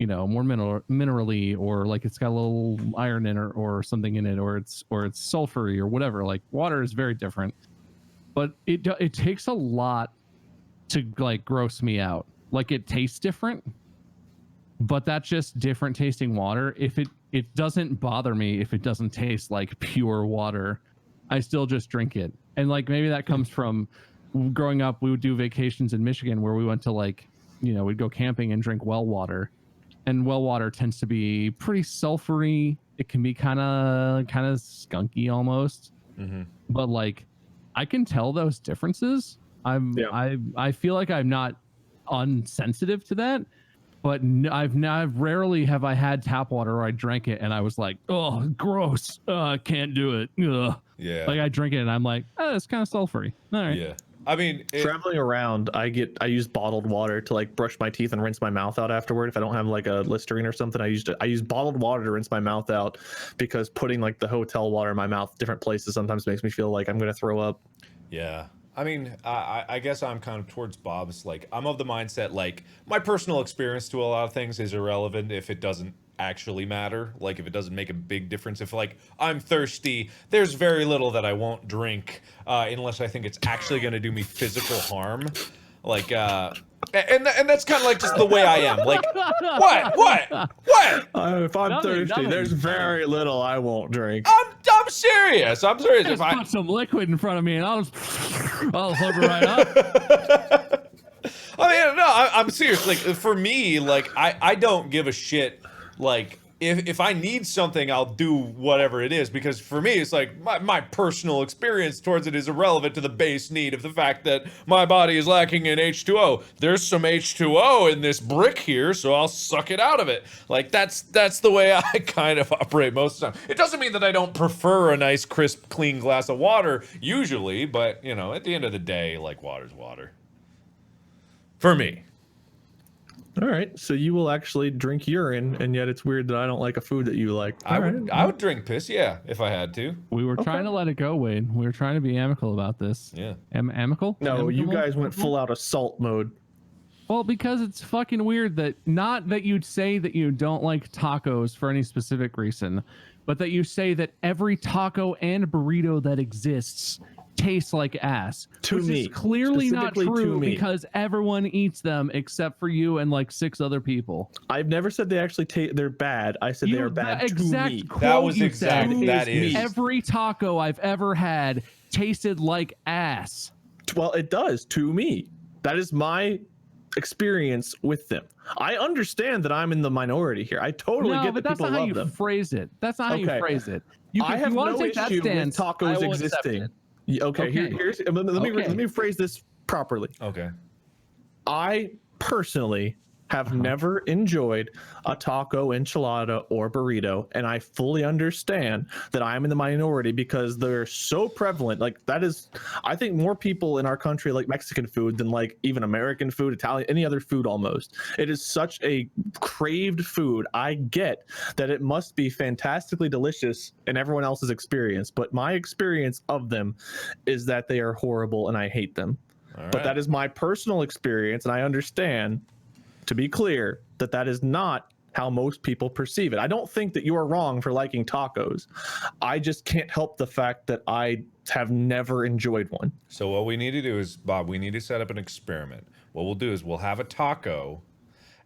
more minerally, or like it's got a little iron in it or something in it, or it's sulfury or whatever. Like water is very different, but it takes a lot to like gross me out. Like it tastes different, but that's just different tasting water. If it doesn't bother me if it doesn't taste like pure water, I still just drink it. And like maybe that comes from growing up. We would do vacations in Michigan where we went to like, we'd go camping and drink well water. And well water tends to be pretty sulfury. It can be kind of skunky almost. Mm-hmm. But like, I can tell those differences. I feel like I'm not unsensitive to that, but rarely have I had tap water where I drank it and I was like, oh, gross. Can't do it. Ugh. Yeah. Like I drink it and I'm like, oh, it's kind of sulfury. All right. Yeah. I mean, traveling around, I use bottled water to like brush my teeth and rinse my mouth out afterward. If I don't have like a Listerine or something, I use bottled water to rinse my mouth out, because putting like the hotel water in my mouth different places sometimes makes me feel like I'm gonna throw up. Yeah. I mean, I guess I'm kind of towards Bob's. Like, I'm of the mindset, like, my personal experience to a lot of things is irrelevant if it doesn't actually matter. Like, if it doesn't make a big difference. If, like, I'm thirsty, there's very little that I won't drink unless I think it's actually going to do me physical harm. Like, and that's kind of like just the way I am. Like, what? If I'm thirsty, there's very little I won't drink. I'm serious. Just put some liquid in front of me and I'll hold it right up. I mean, no, I'm serious. Like, for me, like, I don't give a shit, like, if I need something, I'll do whatever it is, because for me, it's like my personal experience towards it is irrelevant to the base need of the fact that my body is lacking in H2O. There's some H2O in this brick here, so I'll suck it out of it. Like, that's the way I kind of operate most of the time. It doesn't mean that I don't prefer a nice, crisp, clean glass of water usually, but, you know, at the end of the day, like, water's water. For me. All right, so you will actually drink urine, and yet it's weird that I don't like a food that you like. I would drink piss, yeah, if I had to. We were trying to let it go, Wade. We were trying to be amicable about this. Yeah. Amicable? No, you Amicable? guys went full out assault mode. Well, because it's fucking weird that not that you'd say that you don't like tacos for any specific reason, but that you say that every taco and burrito that exists tastes like ass. To which me. is clearly not Specifically to true me. because everyone eats them except for you and like 6 other people. I've never said they actually they're bad. I said they are bad to me. Quote That was you exact. said That is. every taco I've ever had tasted like ass. Well, it does to me. That is my experience with them. I understand that I'm in the minority here. I totally No, get but that that's people not how love you them. phrase it. That's not how Okay. you phrase it. You I if have you want no to take that issue stance, with I tacos will accept existing. it. Okay, Okay. here's let me phrase this properly. Okay. I personally have never enjoyed a taco, enchilada, or burrito, and I fully understand that I am in the minority because they're so prevalent. Like, that is, I think more people in our country like Mexican food than like even American food, Italian, any other food almost. It is such a craved food. I get that it must be fantastically delicious in everyone else's experience, but my experience of them is that they are horrible and I hate them. All But right. that is my personal experience, and I understand, to be clear, that that is not how most people perceive it. I don't think that you are wrong for liking tacos. I just can't help the fact that I have never enjoyed one. So what we need to do is, Bob, we need to set up an experiment. What we'll do is we'll have a taco,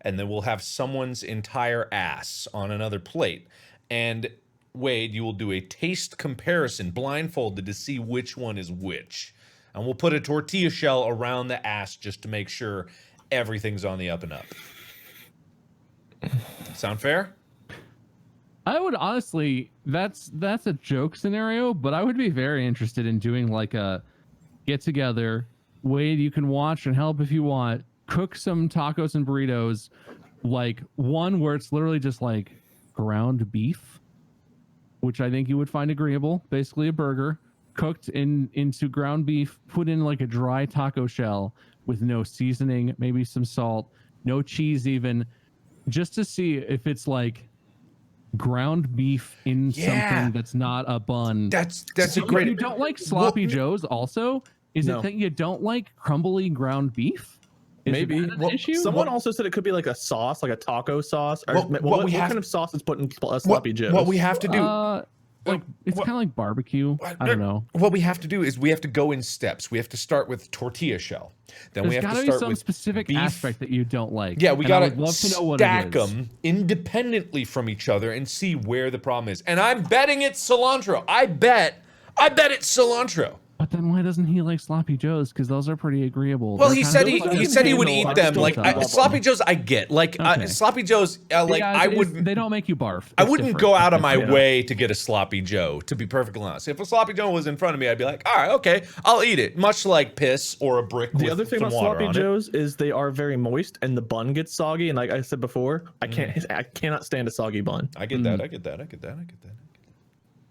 and then we'll have someone's entire ass on another plate. And Wade, you will do a taste comparison blindfolded to see which one is which. And we'll put a tortilla shell around the ass just to make sure everything's on the up and up. Sound fair? I would honestly, that's a joke scenario, but I would be very interested in doing like a get together. Wade, you can watch and help if you want. Cook some tacos and burritos, like one where it's literally just like ground beef, which I think you would find agreeable. Basically, a burger cooked into ground beef, put in like a dry taco shell with no seasoning, maybe some salt, no cheese even, just to see if it's like ground beef in something that's not a bun. That's a You great. don't like sloppy joes also? Is No. it that you don't like crumbly ground beef? Is Maybe. that an Well, issue? someone also said it could be like a sauce, like a taco sauce. Or, Well, what we have- kind of sauce is put in sloppy joes? What we have to do. Like it's what- kind of like barbecue. I don't know. What we have to do is we have to go in steps. We have to start with tortilla shell. Then we There's have got to to be start some with specific beef. aspect that you don't like. Yeah, we and I gotta would love to know what stack it is. them independently from each other and see where the problem is. And I'm betting it's cilantro. I bet it's cilantro. But then why doesn't he like sloppy joes? Because those are pretty agreeable. Well, They're he kind said of he like- said he would I eat just them. don't Like love them. sloppy joes, I get. Like Okay. sloppy joes, like Yeah, I it is- wouldn't. They don't make you barf. I It's wouldn't different. go out of my Yeah. way to get a sloppy Joe, to be perfectly honest. If a sloppy Joe was in front of me, I'd be like, all right, okay, I'll eat it. Much like piss or a brick The with other thing some about water sloppy on it. joes is they are very moist and the bun gets soggy. And like I said before, I cannot stand a soggy bun. I get that, I get that, I get that, I get that.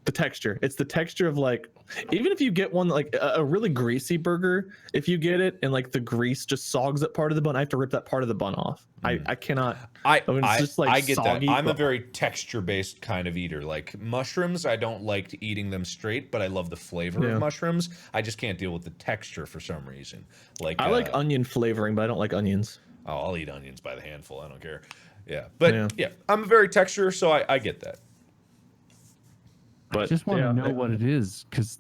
The texture, it's the texture of like, even if you get one like a really greasy burger, if you get it and like the grease just sogs that part of the bun, I have to rip that part of the bun off. I cannot. mean, it's just, like, I get soggy, that. I'm a but- very texture-based kind of eater. Like mushrooms, I don't like eating them straight, but I love the flavor Yeah. of mushrooms. I just can't deal with the texture for some reason. Like I like onion flavoring, but I don't like onions. oh, I'll eat onions by the handful. I don't care. Yeah, but Yeah. yeah, I'm a very texture, so I get that. I But just want to yeah, know what it is because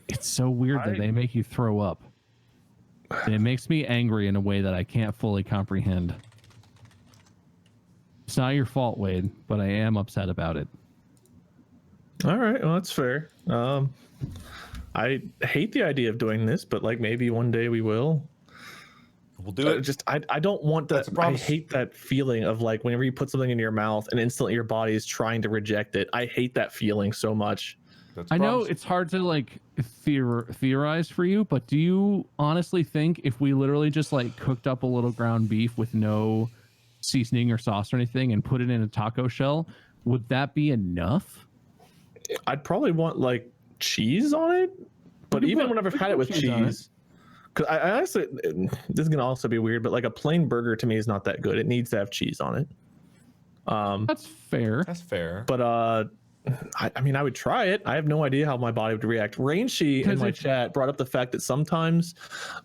it's so weird that they make you throw up. And it makes me angry in a way that I can't fully comprehend. It's not your fault, Wade, but I am upset about it. All right, well that's fair. I hate the idea of doing this, but like maybe one day we will. We'll do it. I don't want That's that. a I promise. hate that feeling of like whenever you put something in your mouth and instantly your body is trying to reject it. I hate that feeling so much. That's a I know promise. it's hard to like theorize for you, but do you honestly think if we literally just like cooked up a little ground beef with no seasoning or sauce or anything and put it in a taco shell, would that be enough? I'd probably want like cheese on it, but could even put- whenever I've we had could it with put cheese on it. cheese, because I honestly, this is gonna also be weird, but like a plain burger to me is not that good. It needs to have cheese on it. That's fair. That's fair. But I mean, I would try it. I have no idea how my body would react. Rainshi in 'Cause my if- chat brought up the fact that sometimes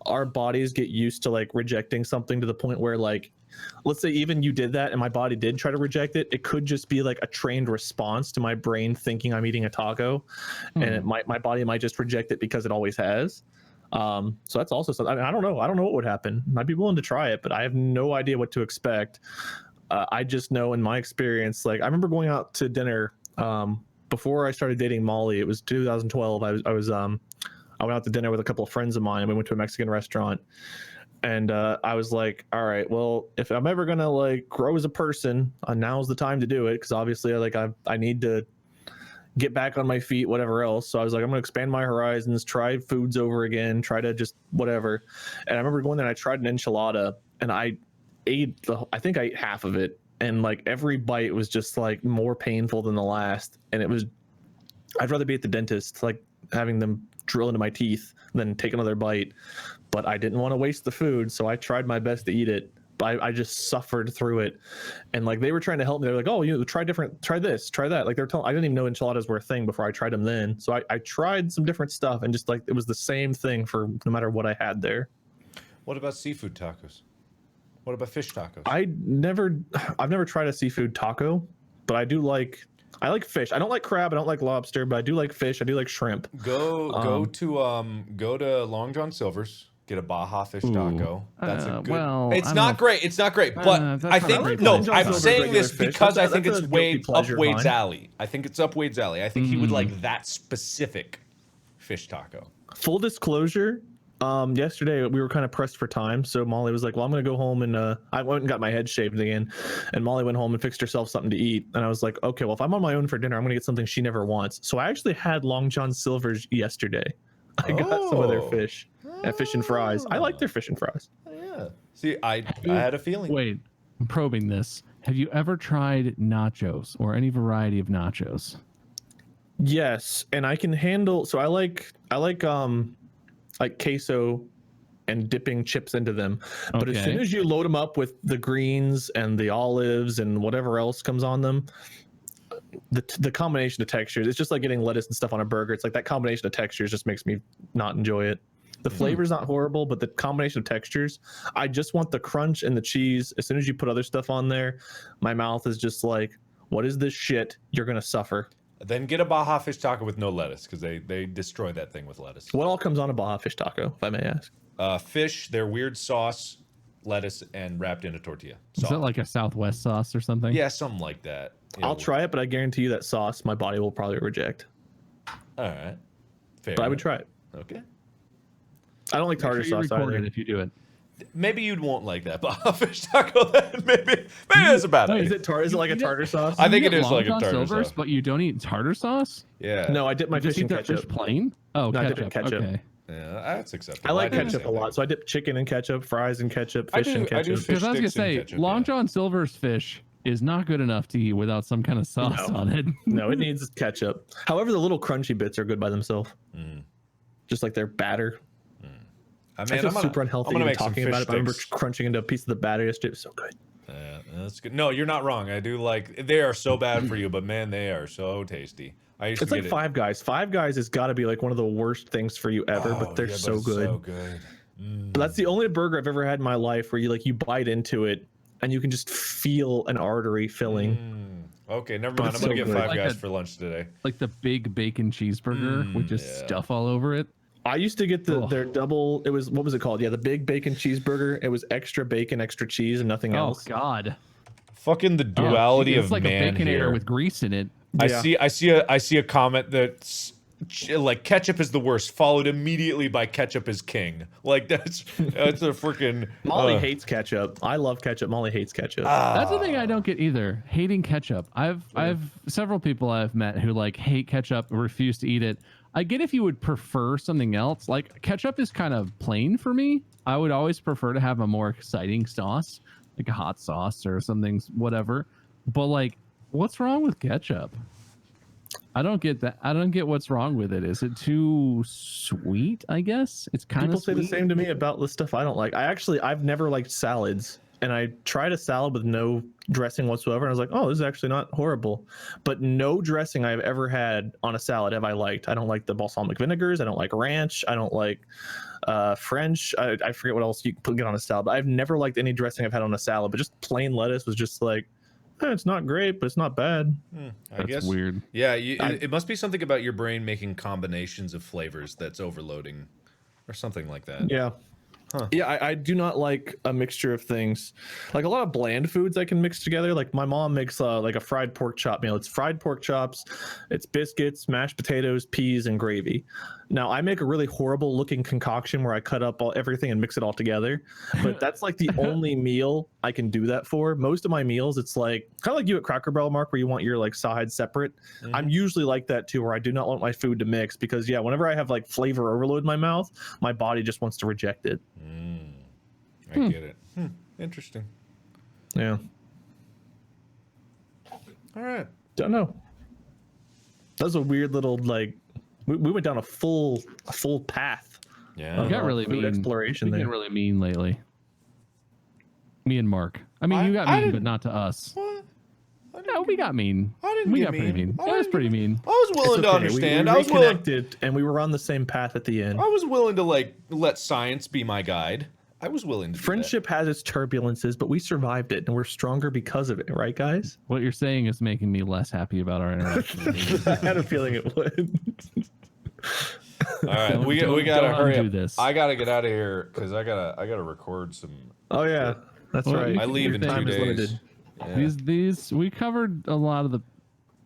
our bodies get used to like rejecting something to the point where like, let's say even you did that and my body did try to reject it. It could just be like a trained response to my brain thinking I'm eating a taco, and my body might just reject it because it always has. So that's also something. I don't know. I don't know what would happen. I'd be willing to try it, but I have no idea what to expect. I just know in my experience, like I remember going out to dinner before I started dating Molly. It was 2012. I went out to dinner with a couple of friends of mine, and we went to a Mexican restaurant. And I was like, all right, well, if I'm ever gonna like grow as a person, now's the time to do it, because obviously, like I need to get back on my feet, whatever else. So I was like, I'm gonna expand my horizons, try foods over again, try to just whatever. And I remember going there and I tried an enchilada, and I think I ate half of it, and like every bite was just like more painful than the last. And I'd rather be at the dentist, like having them drill into my teeth than take another bite. But I didn't want to waste the food, so I tried my best to eat it. But I just suffered through it. And like they were trying to help me. They're like, oh, try this, try that. Like I didn't even know enchiladas were a thing before I tried them then. So I tried some different stuff, and just like it was the same thing for no matter what I had there. What about seafood tacos? What about fish tacos? I've never tried a seafood taco, but I like fish. I don't like crab, I don't like lobster, but I do like fish. I do like shrimp. Go to Long John Silver's. Get a Baja fish taco. That's a good. well, it's I not don't- great. It's not great, but that's I not think great. no. Long John I'm Silver's saying regular this fish. because I That's think a it's guilty up pleasure of Wade's mine. alley. I think it's up Wade's alley. I think he would like that specific fish taco. Full disclosure, yesterday we were kind of pressed for time, so Molly was like, well, I'm gonna go home, and I went and got my head shaved again, and Molly went home and fixed herself something to eat, and I was like, okay, well, if I'm on my own for dinner, I'm gonna get something she never wants. So I actually had Long John Silver's yesterday. I got some of their fish and fish and fries. I like their fish and fries. Yeah. See, I had a feeling. Wait, I'm probing this. Have you ever tried nachos or any variety of nachos? Yes, and I can handle. So I like queso and dipping chips into them. But as soon Okay. as you load them up with the greens and the olives and whatever else comes on them, the combination of textures, it's just like getting lettuce and stuff on a burger. It's like that combination of textures just makes me not enjoy it. The flavor's not horrible, but the combination of textures, I just want the crunch and the cheese. As soon as you put other stuff on there, my mouth is just like, what is this shit? You're gonna suffer. Then get a Baja fish taco with no lettuce because they destroy that thing with lettuce. What all comes on a Baja fish taco, if I may ask? Fish, their weird sauce, lettuce, and wrapped in a tortilla. Is that like a Southwest sauce or something? Yeah, something like that. Yeah, I'll try it, but I guarantee you that sauce my body will probably reject. All right. Fair. But I would try it. Okay. I don't like Make sure tartar you sauce record either. it if you do it. Maybe you'd won't like that Baja fish taco then. Maybe that's a bad Is idea. it like a tartar sauce? I think You it get is Long like a John tartar Silver's, sauce. but you don't eat tartar sauce? Yeah. No, I dip my Just fish in eat that ketchup. fish plain? Oh, No, I ketchup. dip it in ketchup. Okay. Yeah, that's acceptable. I like do the ketchup same a lot, thing. so I dip chicken in ketchup, fries in ketchup, I fish in do ketchup. fish Because I was gonna sticks in say, ketchup, Long yeah. John Silver's fish is not good enough to eat without some kind of sauce No. on it. No, it needs ketchup. However, the little crunchy bits are good by themselves. Just like their batter. I I mean, feel I'm gonna, super unhealthy I'm gonna even make some talking fish about it. But I remember sticks. crunching into a piece of the batter yesterday. It was so good. Yeah, that's good. No, you're not wrong. I do like. They are so bad for you, but man, they are so tasty. I used It's to like get Five Guys. Five Guys has got to be like one of the worst things for you ever, it. but they're yeah, so it's good. So good. But that's the only burger I've ever had in my life where you bite into it and you can just feel an artery filling. Okay, never But mind. it's I'm gonna so get good. Five Like Guys a- for lunch today. Like the big bacon cheeseburger with just yeah. stuff all over it. I used to get their double. It was, what was it called? Yeah, the big bacon cheeseburger. It was extra bacon, extra cheese, and nothing Oh else. God. Fucking the duality it's of like man a baconator here. with grease in it. Yeah. I see a comment that like ketchup is the worst, followed immediately by ketchup is king. Like that's a freaking Molly hates ketchup. I love ketchup. Molly hates ketchup. That's the thing I don't get either. Hating ketchup. I've several people I've met who like hate ketchup, refuse to eat it. I get if you would prefer something else. Like ketchup is kind of plain for me. I would always prefer to have a more exciting sauce, like a hot sauce or something, whatever. But like, what's wrong with ketchup? I don't get that. I don't get what's wrong with it. Is it too sweet? I guess it's kind People of say the same to me about the stuff I don't like. I've never liked salads, and I tried a salad with no dressing whatsoever, and I was like, oh, this is actually not horrible. But no dressing I've ever had on a salad have I liked. I don't like the balsamic vinegars. I don't like ranch. I don't like French. I forget what else you can get on a salad. But I've never liked any dressing I've had on a salad. But just plain lettuce was just like, it's not great, but it's not bad. I guess weird. Yeah, it must be something about your brain making combinations of flavors that's overloading, or something like that. Yeah. Huh. Yeah, I do not like a mixture of things. Like a lot of bland foods I can mix together. Like my mom makes like a fried pork chop meal. It's fried pork chops, it's biscuits, mashed potatoes, peas, and gravy. Now I make a really horrible looking concoction where I cut up everything and mix it all together. But that's like the only meal I can do that for. Most of my meals, it's like kind of like you at Cracker Barrel, Mark, where you want your like sides separate. Mm-hmm. I'm usually like that too, where I do not want my food to mix because yeah, whenever I have like flavor overload in my mouth, my body just wants to reject it. I get it. Interesting. Yeah. All right. Don't know. That was a weird little like we went down a full path. Yeah. You got really food mean. exploration You there. get really mean lately. Me and Mark. I mean, you got I mean, but didn't- not to us. What? No, we got mean. I didn't We get got pretty mean. I That was didn't pretty get mean. I was willing It's to okay. understand. We I was willing. reconnected and we were on the same path at the end. I was willing to like let science be my guide. I was willing to. Friendship has its turbulences, but we survived it and we're stronger because of it, right, guys? What you're saying is making me less happy about our interaction. I had a feeling it would. Do that. All right, we Don't gotta hurry undo up. this. I gotta get out of here because I gotta record some. Oh yeah, that's Well, right. I leave in 2 Time is days. limited. Yeah. These we covered a lot of the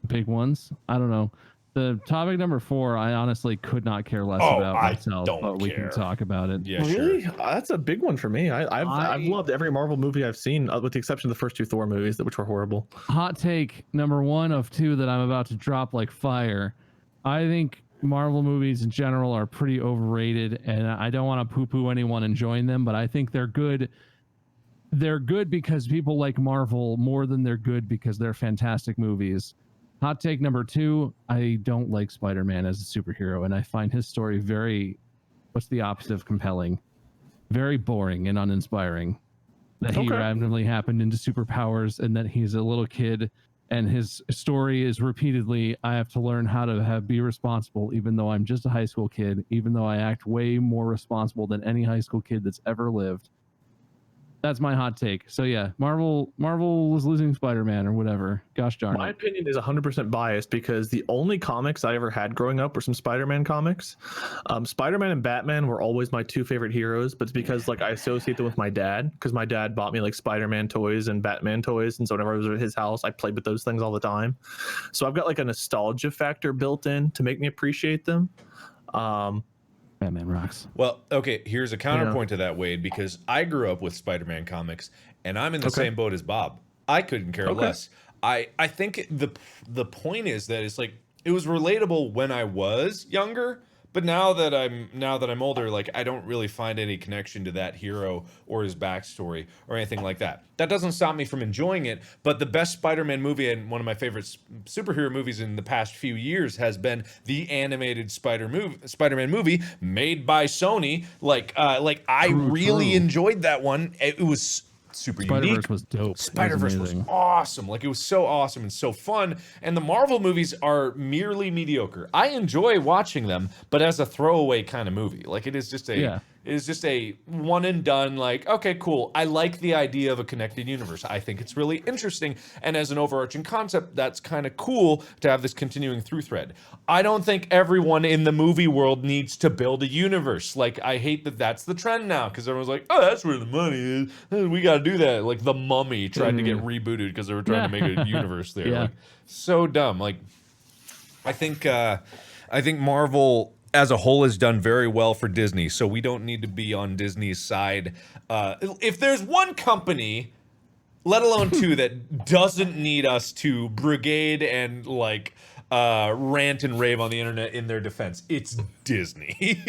big ones. I don't know. The topic number 4, I honestly could not care less Oh, about I myself, don't but we care. can talk about it. Yeah, Really? sure. That's a big one for me. I've loved every Marvel movie I've seen, with the exception of the first 2 Thor movies, which were horrible. Hot take number 1 of 2 that I'm about to drop like fire. I think Marvel movies in general are pretty overrated, and I don't want to poo-poo anyone enjoying them, but I think they're good. They're good because people like Marvel more than they're good because they're fantastic movies. Hot take number 2, I don't like Spider-Man as a superhero, and I find his story very, what's the opposite of compelling? Very boring and uninspiring. That he Okay. randomly happened into superpowers and that he's a little kid, and his story is repeatedly, I have to learn how to be responsible, even though I'm just a high school kid, even though I act way more responsible than any high school kid that's ever lived. That's my hot take. So yeah, Marvel was losing Spider-Man or whatever. Gosh darn My it. opinion is 100% biased because the only comics I ever had growing up were some Spider-Man comics. Spider-Man and Batman were always my 2 favorite heroes, but it's because like I associate them with my dad because my dad bought me like Spider-Man toys and Batman toys, and so whenever I was at his house, I played with those things all the time. So I've got like a nostalgia factor built in to make me appreciate them. Batman rocks. Well, okay, here's a counterpoint to that, Wade, because I grew up with Spider-Man comics, and I'm in the same boat as Bob. I couldn't care less. I think the point is that it's like it was relatable when I was younger, but now that I'm older, like I don't really find any connection to that hero or his backstory or anything like that. That doesn't stop me from enjoying it, but the best Spider-Man movie and one of my favorite superhero movies in the past few years has been the animated Spider-Man movie made by Sony. I really enjoyed that one. It was super Spider-Verse unique. was dope. Spider-Verse was amazing. awesome. Like it was so awesome and so fun. And the Marvel movies are merely mediocre. I enjoy watching them, but as a throwaway kind of movie. Like it is just a one and done, like, okay, cool. I like the idea of a connected universe. I think it's really interesting. And as an overarching concept, that's kind of cool to have this continuing through thread. I don't think everyone in the movie world needs to build a universe. Like, I hate that that's the trend now because everyone's like, oh, that's where the money is. We got to do that. Like, The Mummy tried to get rebooted because they were trying to make a universe there. Yeah. Like, so dumb. Like, I think I think Marvel as a whole has done very well for Disney, so we don't need to be on Disney's side. If there's one company, let alone two, that doesn't need us to brigade and like rant and rave on the internet in their defense, it's Disney.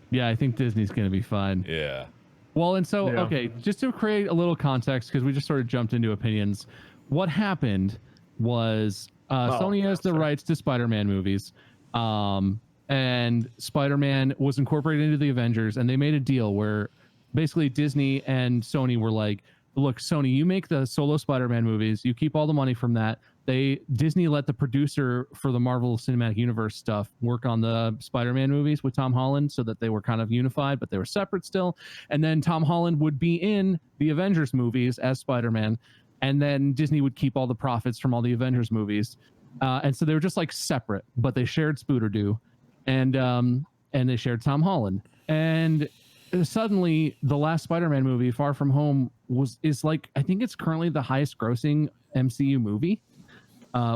Yeah, I think Disney's going to be fine. Yeah. Well, and so, Yeah. okay, just to create a little context, because we just sort of jumped into opinions. What happened was Sony has the rights to Spider-Man movies, and Spider-Man was incorporated into the Avengers, and they made a deal where basically Disney and Sony were like, look, Sony, you make the solo Spider-Man movies, you keep all the money from that. Disney let the producer for the Marvel Cinematic Universe stuff work on the Spider-Man movies with Tom Holland so that they were kind of unified, but they were separate still. And then Tom Holland would be in the Avengers movies as Spider-Man, and then Disney would keep all the profits from all the Avengers movies. And so they were just like separate, but they shared Spooderdo, and they shared Tom Holland. And suddenly, the last Spider-Man movie, Far From Home, is like, I think it's currently the highest grossing MCU movie.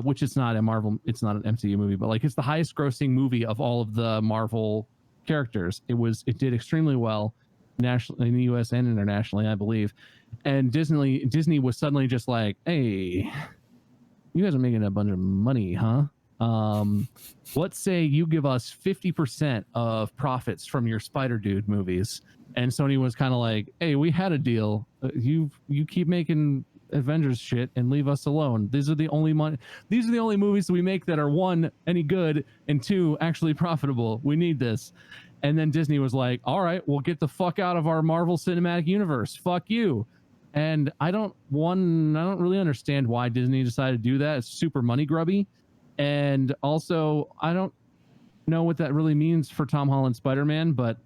Which it's not a Marvel, it's not an MCU movie, but like it's the highest grossing movie of all of the Marvel characters. It did extremely well nationally in the US and internationally, I believe. And Disney was suddenly just like, hey, you guys are making a bunch of money, huh? Let's say you give us 50% of profits from your Spider Dude movies. And Sony was kind of like, hey, we had a deal. You keep making Avengers shit and leave us alone. These are the only movies we make that are, one, any good, and two, actually profitable. We need this. And then Disney was like, all right, we'll get the fuck out of our Marvel Cinematic Universe. Fuck you. And I don't really understand why Disney decided to do that. It's super money grubby. And also, I don't know what that really means for Tom Holland Spider-Man, but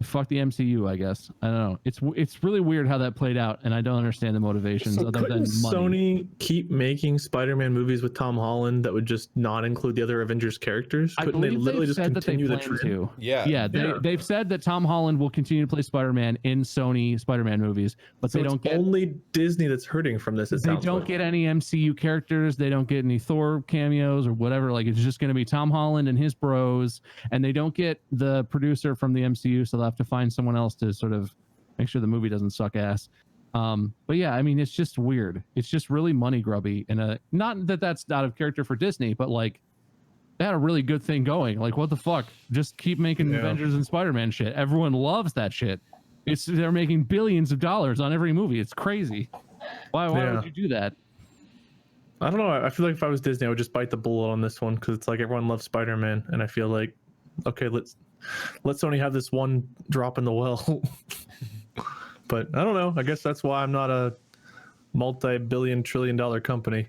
fuck the MCU, I guess. I don't know. It's really weird how that played out, and I don't understand the motivations So other than couldn't money. Sony keep making Spider-Man movies with Tom Holland that would just not include the other Avengers characters? I Couldn't they believe literally they've just said that they continue the plan trend? to. Yeah. They've said that Tom Holland will continue to play Spider-Man in Sony Spider-Man movies, but So they don't it's get only Disney that's hurting from this. they don't get any MCU characters. They don't get any Thor cameos or whatever. Like, it's just going to be Tom Holland and his bros, and they don't get the producer from the MCU, so they'll have to find someone else to sort of make sure the movie doesn't suck ass. But yeah, I mean, it's just weird. It's just really money grubby, and not that that's out of character for Disney, but like they had a really good thing going. Like, what the fuck? Just keep making Avengers and Spider-Man shit. Everyone loves that shit. They're making billions of dollars on every movie. It's crazy. Why would you do that? I don't know. I feel like if I was Disney, I would just bite the bullet on this one because it's like everyone loves Spider-Man, and I feel like, okay, let's Sony have this one drop in the well. But I don't know. I guess that's why I'm not a multi-billion trillion dollar company.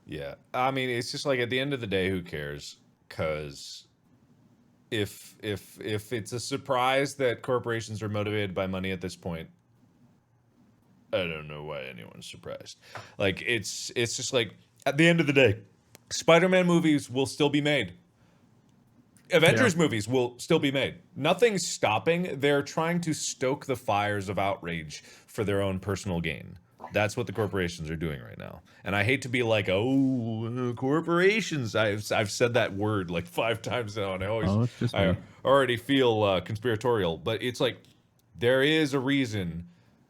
Yeah. I mean, it's just like at the end of the day, who cares? Because if it's a surprise that corporations are motivated by money at this point, I don't know why anyone's surprised. Like, it's just like at the end of the day, Spider-Man movies will still be made. Avengers movies will still be made. Nothing's stopping. They're trying to stoke the fires of outrage for their own personal gain. That's what the corporations are doing right now. And I hate to be like, oh, corporations. I've said that word like 5 times now, and I already feel conspiratorial. But it's like there is a reason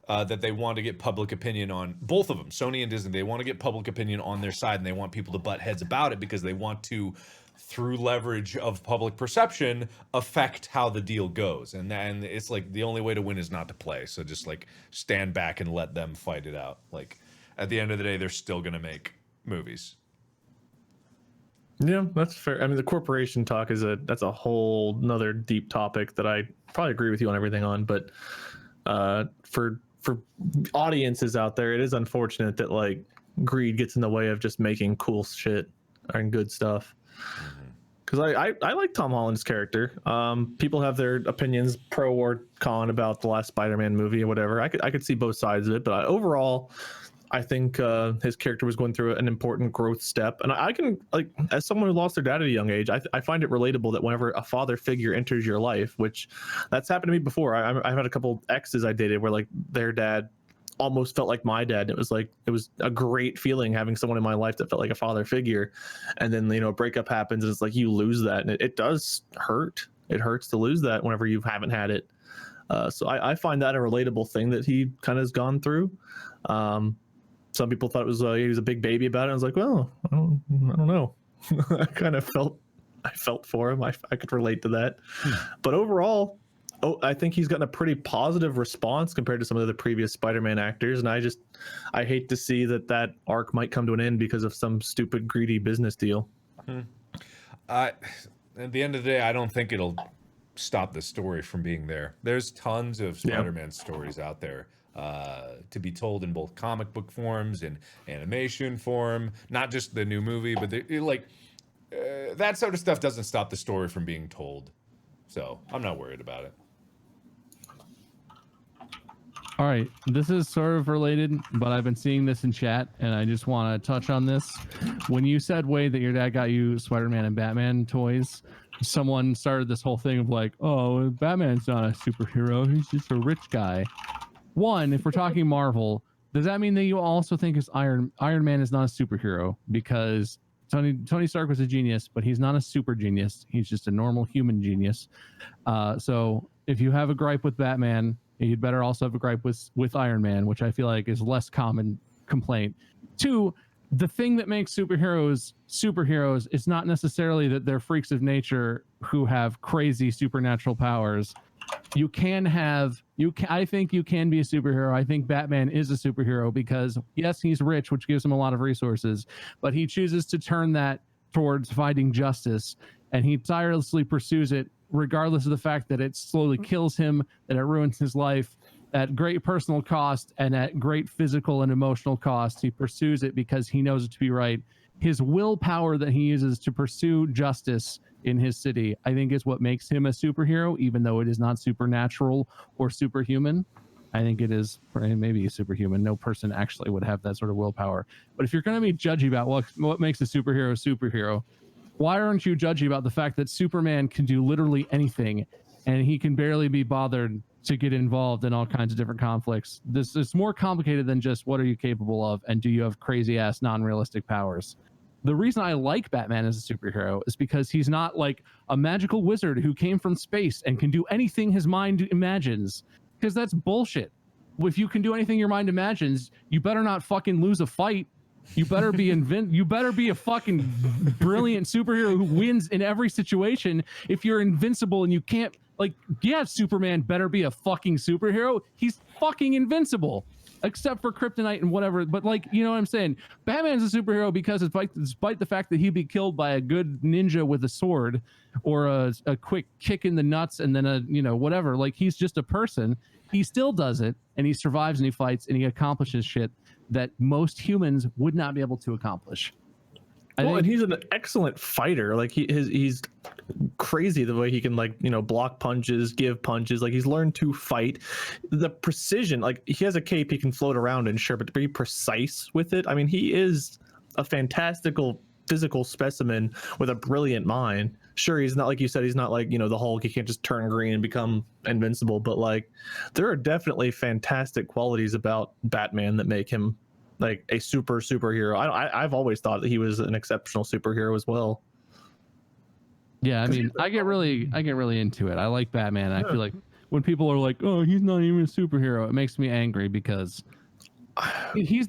that they want to get public opinion on both of them, Sony and Disney. They want to get public opinion on their side, and they want people to butt heads about it because they want to, through leverage of public perception, affect how the deal goes. And it's like the only way to win is not to play. So just like stand back and let them fight it out. Like at the end of the day, they're still going to make movies. Yeah, that's fair. I mean, the corporation talk that's a whole nother deep topic that I probably agree with you on everything on. But for audiences out there, it is unfortunate that like greed gets in the way of just making cool shit and good stuff. Because I like Tom Holland's character. People have their opinions, pro or con, about the last Spider-Man movie or whatever. I could see both sides of it, but overall, I think his character was going through an important growth step. And I can, like, as someone who lost their dad at a young age, I find it relatable that whenever a father figure enters your life, which that's happened to me before. I've had a couple exes I dated where like their dad almost felt like my dad. It was a great feeling having someone in my life that felt like a father figure. And then, a breakup happens and it's like you lose that. And it does hurt. It hurts to lose that whenever you haven't had it. So I find that a relatable thing that he kind of has gone through. Some people thought it was he was a big baby about it. I was like, well, I don't know. I kind of felt for him. I could relate to that. But overall, I think he's gotten a pretty positive response compared to some of the previous Spider-Man actors, and I hate to see that arc might come to an end because of some stupid, greedy business deal. At the end of the day, I don't think it'll stop the story from being there. There's tons of Spider-Man stories out there to be told in both comic book forms and animation form, not just the new movie, but that sort of stuff doesn't stop the story from being told. So I'm not worried about it. All right, this is sort of related, but I've been seeing this in chat, and I just want to touch on this. When you said, Wade, that your dad got you Spider-Man and Batman toys, someone started this whole thing of like, oh, Batman's not a superhero, he's just a rich guy. One, if we're talking Marvel, does that mean that you also think Iron Man is not a superhero? Because Tony Stark was a genius, but he's not a super genius. He's just a normal human genius. So if you have a gripe with Batman, you'd better also have a gripe with Iron Man, which I feel like is less common complaint. Two, the thing that makes superheroes is not necessarily that they're freaks of nature who have crazy supernatural powers. I think you can be a superhero. I think Batman is a superhero because yes, he's rich, which gives him a lot of resources, but he chooses to turn that towards fighting justice, and he tirelessly pursues it regardless of the fact that it slowly kills him, that it ruins his life at great personal cost and at great physical and emotional cost. He pursues it because he knows it to be right. His willpower that he uses to pursue justice in his city, I think, is what makes him a superhero, even though it is not supernatural or superhuman. I think it is maybe superhuman. No person actually would have that sort of willpower. But if you're going to be judgy about what makes a superhero, why aren't you judgy about the fact that Superman can do literally anything and he can barely be bothered to get involved in all kinds of different conflicts? This is more complicated than just what are you capable of and do you have crazy ass non-realistic powers. The reason I like Batman as a superhero is because he's not like a magical wizard who came from space and can do anything his mind imagines, because that's bullshit. If you can do anything your mind imagines, you better not fucking lose a fight. You better be you better be a fucking brilliant superhero who wins in every situation. If you're invincible and you can't, Superman better be a fucking superhero. He's fucking invincible, except for kryptonite and whatever. But you know what I'm saying? Batman's a superhero because despite the fact that he'd be killed by a good ninja with a sword or a quick kick in the nuts and then whatever, he's just a person. He still does it, and he survives and he fights and he accomplishes shit that most humans would not be able to accomplish. And he's an excellent fighter. He's crazy the way he can block punches, give punches. He's learned to fight. The precision, he has a cape he can float around in, sure, but to be precise with it, I mean, he is a fantastical physical specimen with a brilliant mind. Sure, he's not, like you said, he's not the Hulk. He can't just turn green and become invincible, but there are definitely fantastic qualities about Batman that make him a superhero. I've always thought that he was an exceptional superhero as well. Yeah, I mean, I get really into it. I like Batman. I feel like when people are like, "Oh, he's not even a superhero," it makes me angry because he's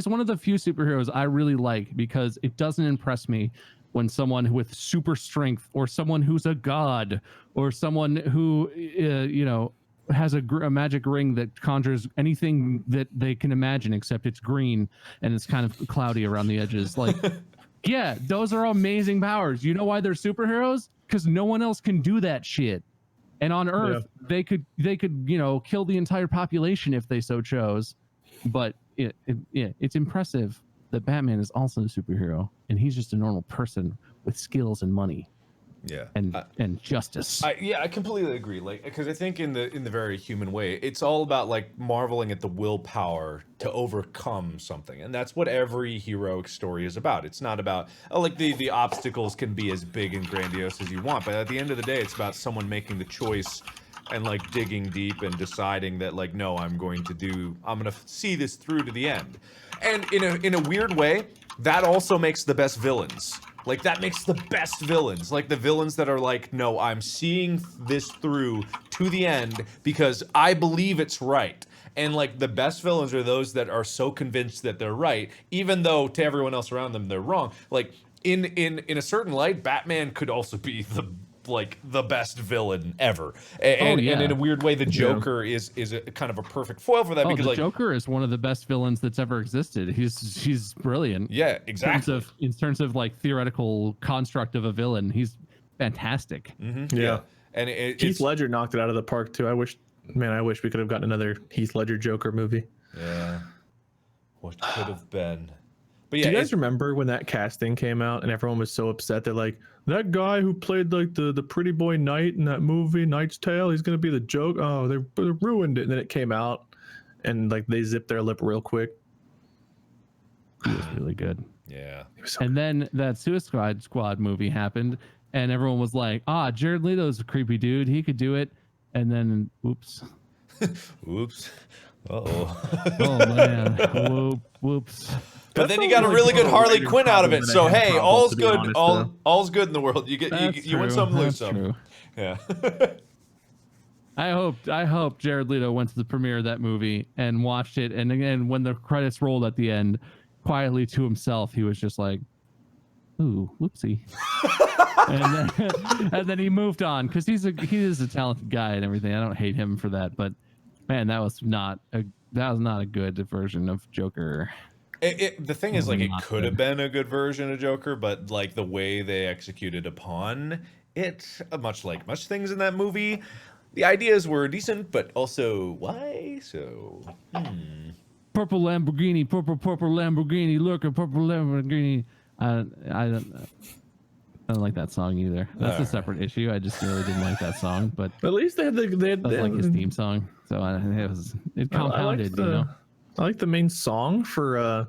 one of the few superheroes I really like, because it doesn't impress me when someone with super strength or someone who's a god or someone who has a magic ring that conjures anything that they can imagine, except it's green and it's kind of cloudy around the edges. Yeah, those are amazing powers. You know why they're superheroes? Because no one else can do that shit. And on Earth, they could kill the entire population if they so chose. But it's impressive that Batman is also a superhero, and he's just a normal person with skills and money. Yeah, and justice. I completely agree. Because I think in the very human way, it's all about marveling at the willpower to overcome something, and that's what every heroic story is about. It's not about the obstacles can be as big and grandiose as you want, but at the end of the day, it's about someone making the choice and like digging deep and deciding that like, no, I'm gonna see this through to the end. And in a weird way, that also makes the best villains. Like, that makes the best villains. Like, the villains that are like, no, I'm seeing this through to the end because I believe it's right. And, like, the best villains are those that are so convinced that they're right, even though to everyone else around them, they're wrong. Like, in a certain light, Batman could also be the best villain ever. And in a weird way, the Joker is a kind of a perfect foil for that, because the like, Joker is one of the best villains that's ever existed. He's brilliant. yeah, exactly. In terms of like theoretical construct of a villain, he's fantastic. Yeah. And Heath Ledger knocked it out of the park too. I wish we could have gotten another Heath Ledger Joker movie. Yeah. What could have been. But yeah, do you guys remember when that casting came out and everyone was so upset? They're like, that guy who played like the pretty boy knight in that movie Knight's Tale, he's gonna be the Joker. Oh, they ruined it. And then it came out and like they zipped their lip real quick. He was really good. Yeah. And then that Suicide Squad movie happened, and everyone was like, Jared Leto's a creepy dude. He could do it. And then, oops. Oops. Uh-oh. Oh, man. Whoops. But then you got a really good Harley Quinn out of it. So hey, all's good. All's good in the world. You win some, lose some. True. Yeah. I hope Jared Leto went to the premiere of that movie and watched it, and again when the credits rolled at the end, quietly to himself, he was just like, "Ooh, whoopsie," and then he moved on because he is a talented guy and everything. I don't hate him for that, but man, that was not a good version of Joker. The thing is, like, it could have been a good version of Joker, but like the way they executed upon it, much things in that movie, the ideas were decent, but also why? So, Purple Lamborghini, purple Lamborghini, look at purple Lamborghini. I don't like that song either. That's a separate issue. I just really didn't like that song, but at least they had like his theme song, so it compounded, you know. I like the main song for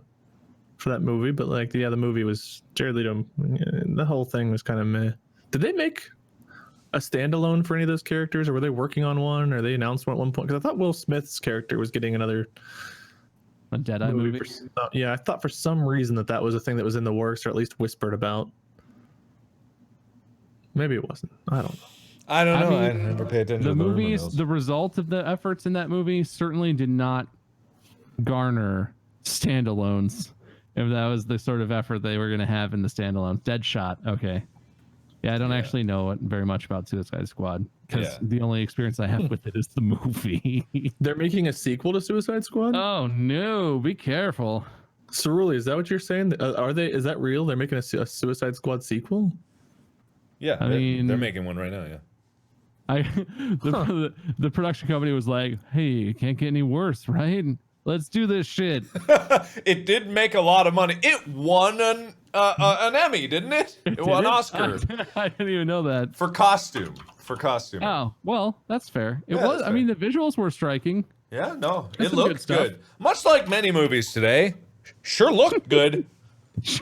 that movie, but like the movie was Jared Leto. The whole thing was kind of meh. Did they make a standalone for any of those characters, or were they working on one, or they announced one at one point? Because I thought Will Smith's character was getting another Deadeye movie. Yeah, I thought for some reason that was a thing that was in the works, or at least whispered about. Maybe it wasn't. I don't know. I don't know. I never pay attention to the movies. The result of the efforts in that movie certainly did not garner standalones. If that was the sort of effort they were going to have in the standalones. Deadshot. Okay. Yeah, I don't actually know very much about Suicide Squad because the only experience I have with it is the movie. They're making a sequel to Suicide Squad? Oh no! Be careful. Cerulli, is that what you're saying? Are they? Is that real? They're making a Suicide Squad sequel? Yeah, I mean, they're making one right now. Yeah. The production company was like, "Hey, it can't get any worse, right? Let's do this shit." It did make a lot of money. It won an Emmy, didn't it? It won an Oscar. I didn't even know that. For costume. Oh, well, that's fair. It Yeah, was. that's I mean, the visuals were striking. Yeah, no, That's it some good looked stuff. good. Much like many movies today. Sure looked good.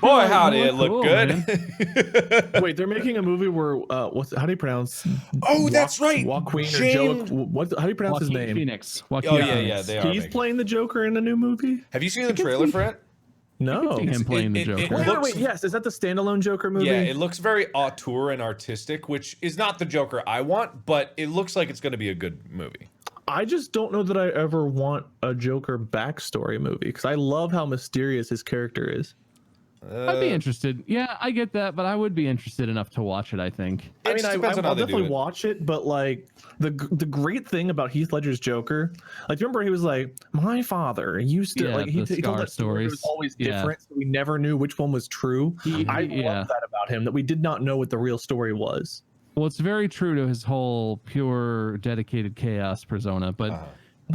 Boy, howdy, it looked Cool, good. Wait, they're making a movie where how do you pronounce? Oh, that's right. Joaquin or James- Joe? How do you pronounce his name? Phoenix. Oh Joaquin yeah, Phoenix. yeah, they are. He's making- playing the Joker in a new movie. Have you seen the trailer for it? No. See him playing the it Joker. Wait, looks- yes. Is that the standalone Joker movie? Yeah, it looks very auteur and artistic, which is not the Joker I want, but it looks like it's going to be a good movie. I just don't know that I ever want a Joker backstory movie because I love how mysterious his character is. I'd be interested. Yeah, I get that, but I would be interested enough to watch it, I think. I mean, just depends on how I'll they do definitely it. watch it, but like the great thing about Heath Ledger's Joker, like remember he was like, my father used to Yeah, like the he told scar that story. It was stories. always Yeah. different, so we never knew which one was true. I Yeah. love that about him, that we did not know what the real story was. Well, it's very true to his whole pure dedicated chaos persona, but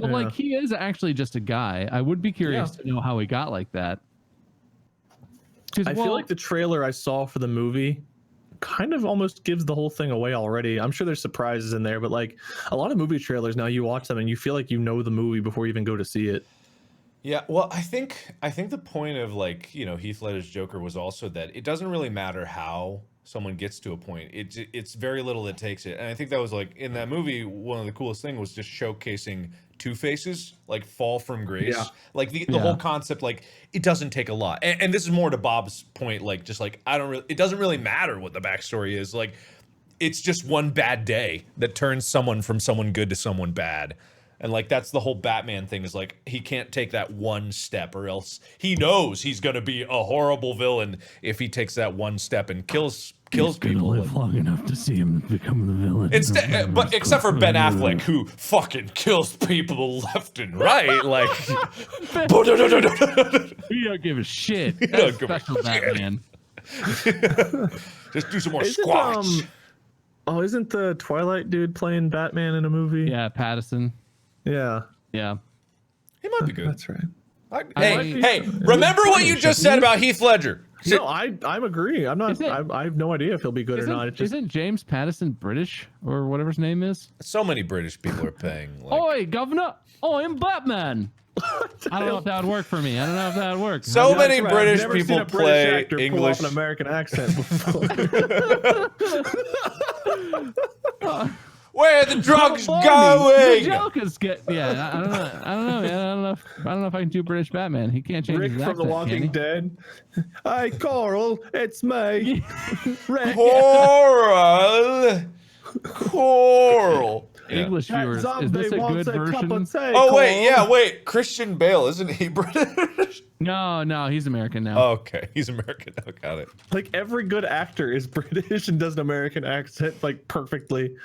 Yeah. like he is actually just a guy. I would be curious to know how he got like that. I feel like the trailer I saw for the movie kind of almost gives the whole thing away already. I'm sure there's surprises in there, but like a lot of movie trailers now, you watch them and you feel like you know the movie before you even go to see it. Yeah, well, I think the point of like, Heath Ledger's Joker was also that it doesn't really matter how someone gets to a point. It's very little that takes it. And I think that was like in that movie, one of the coolest thing was just showcasing Two Faces like fall from grace. Yeah. Like the whole concept, like it doesn't take a lot. And this is more to Bob's point, like just like it doesn't really matter what the backstory is. Like it's just one bad day that turns someone from someone good to someone bad. And like that's the whole Batman thing is like he can't take that one step or else he knows he's gonna be a horrible villain if he takes that one step and kills people. Live long enough to see him become the villain. Instead, but except for Ben Affleck, who fucking kills people left and right, like He don't give a shit. don't That's give a special shit. Batman. just do some more Isn't, squats. isn't the Twilight dude playing Batman in a movie? Yeah, Patterson. Yeah. Yeah. He might be good. That's right. Hey, remember what you just said about Heath Ledger. No, I'm agreeing. I'm not. Is it- I have no idea if he'll be good or not. It's just Isn't James Patterson British or whatever his name is? So many British people are paying. Like, Oi, governor! I'm Batman. I don't know if that would work for me. I don't know if that would work. so many I've British never seen people a British play actor pull English. off an American accent before. Where are the drugs The going? Joker's get. Yeah, I don't know. I don't know. Man. I don't know if I can do British Batman. He can't change Rick his from accent. The Walking Dead. Hi, Coral. It's me. Rick. Coral. Yeah. English That viewers, is zombie this a wants good a cup version? of tea, Oh wait, Coral. yeah, wait. Christian Bale, isn't he British? No, he's American now. Okay, he's American. Oh, got it. Like every good actor is British and does an American accent like perfectly.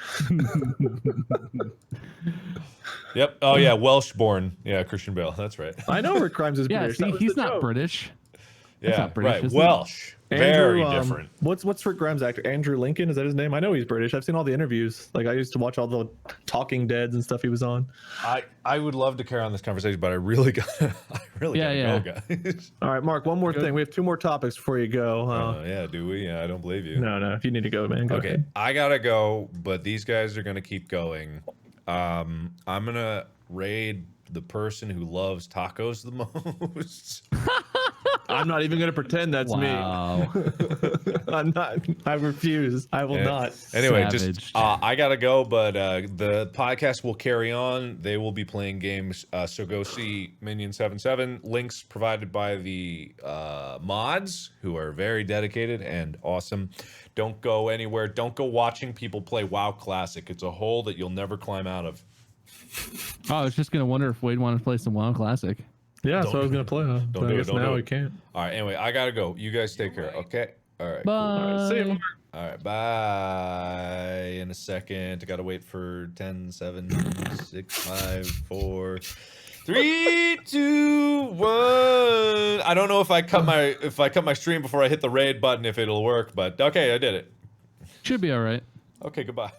Yep. Oh yeah, Welsh born. Yeah, Christian Bale. That's right. I know Rick Grimes is yeah, British. see, That was he's the not joke. British. Yeah, not British, right. is it? Welsh. Very Andrew, different. What's Rick Grimes' actor? Andrew Lincoln, is that his name? I know he's British. I've seen all the interviews. Like I used to watch all the Talking Deads and stuff he was on. I would love to carry on this conversation, but I really gotta go, guys. All right, Mark. One more thing. We have 2 more topics before you go. Yeah, do we? Yeah, I don't believe you. No. If you need to go, man, go Okay, ahead. I gotta go, but these guys are gonna keep going. I'm gonna raid the person who loves tacos the most. I'm not even gonna pretend that's Wow. me. I'm not. I refuse. I will not. Anyway, Savage. just I gotta go, but the podcast will carry on. They will be playing games, so go see Minion 77. Links provided by the mods, who are very dedicated and awesome. Don't go anywhere. Don't go watching people play WoW Classic. It's a hole that you'll never climb out of. Oh, I was just gonna wonder if Wade wanted to play some WoW Classic. Yeah, that's what I was gonna play. Don't But do I it, guess don't now do we it. can't. All right. Anyway, I gotta go. You guys take care. Okay. All right. Cool. Bye. All right, see you, Mark. All right, bye. In a second, I gotta wait for 10, 7, 6, 5, 4, 3, 2, 1. I don't know if I cut my stream before I hit the raid button if it'll work, but okay, I did it. Should be all right. Okay, goodbye.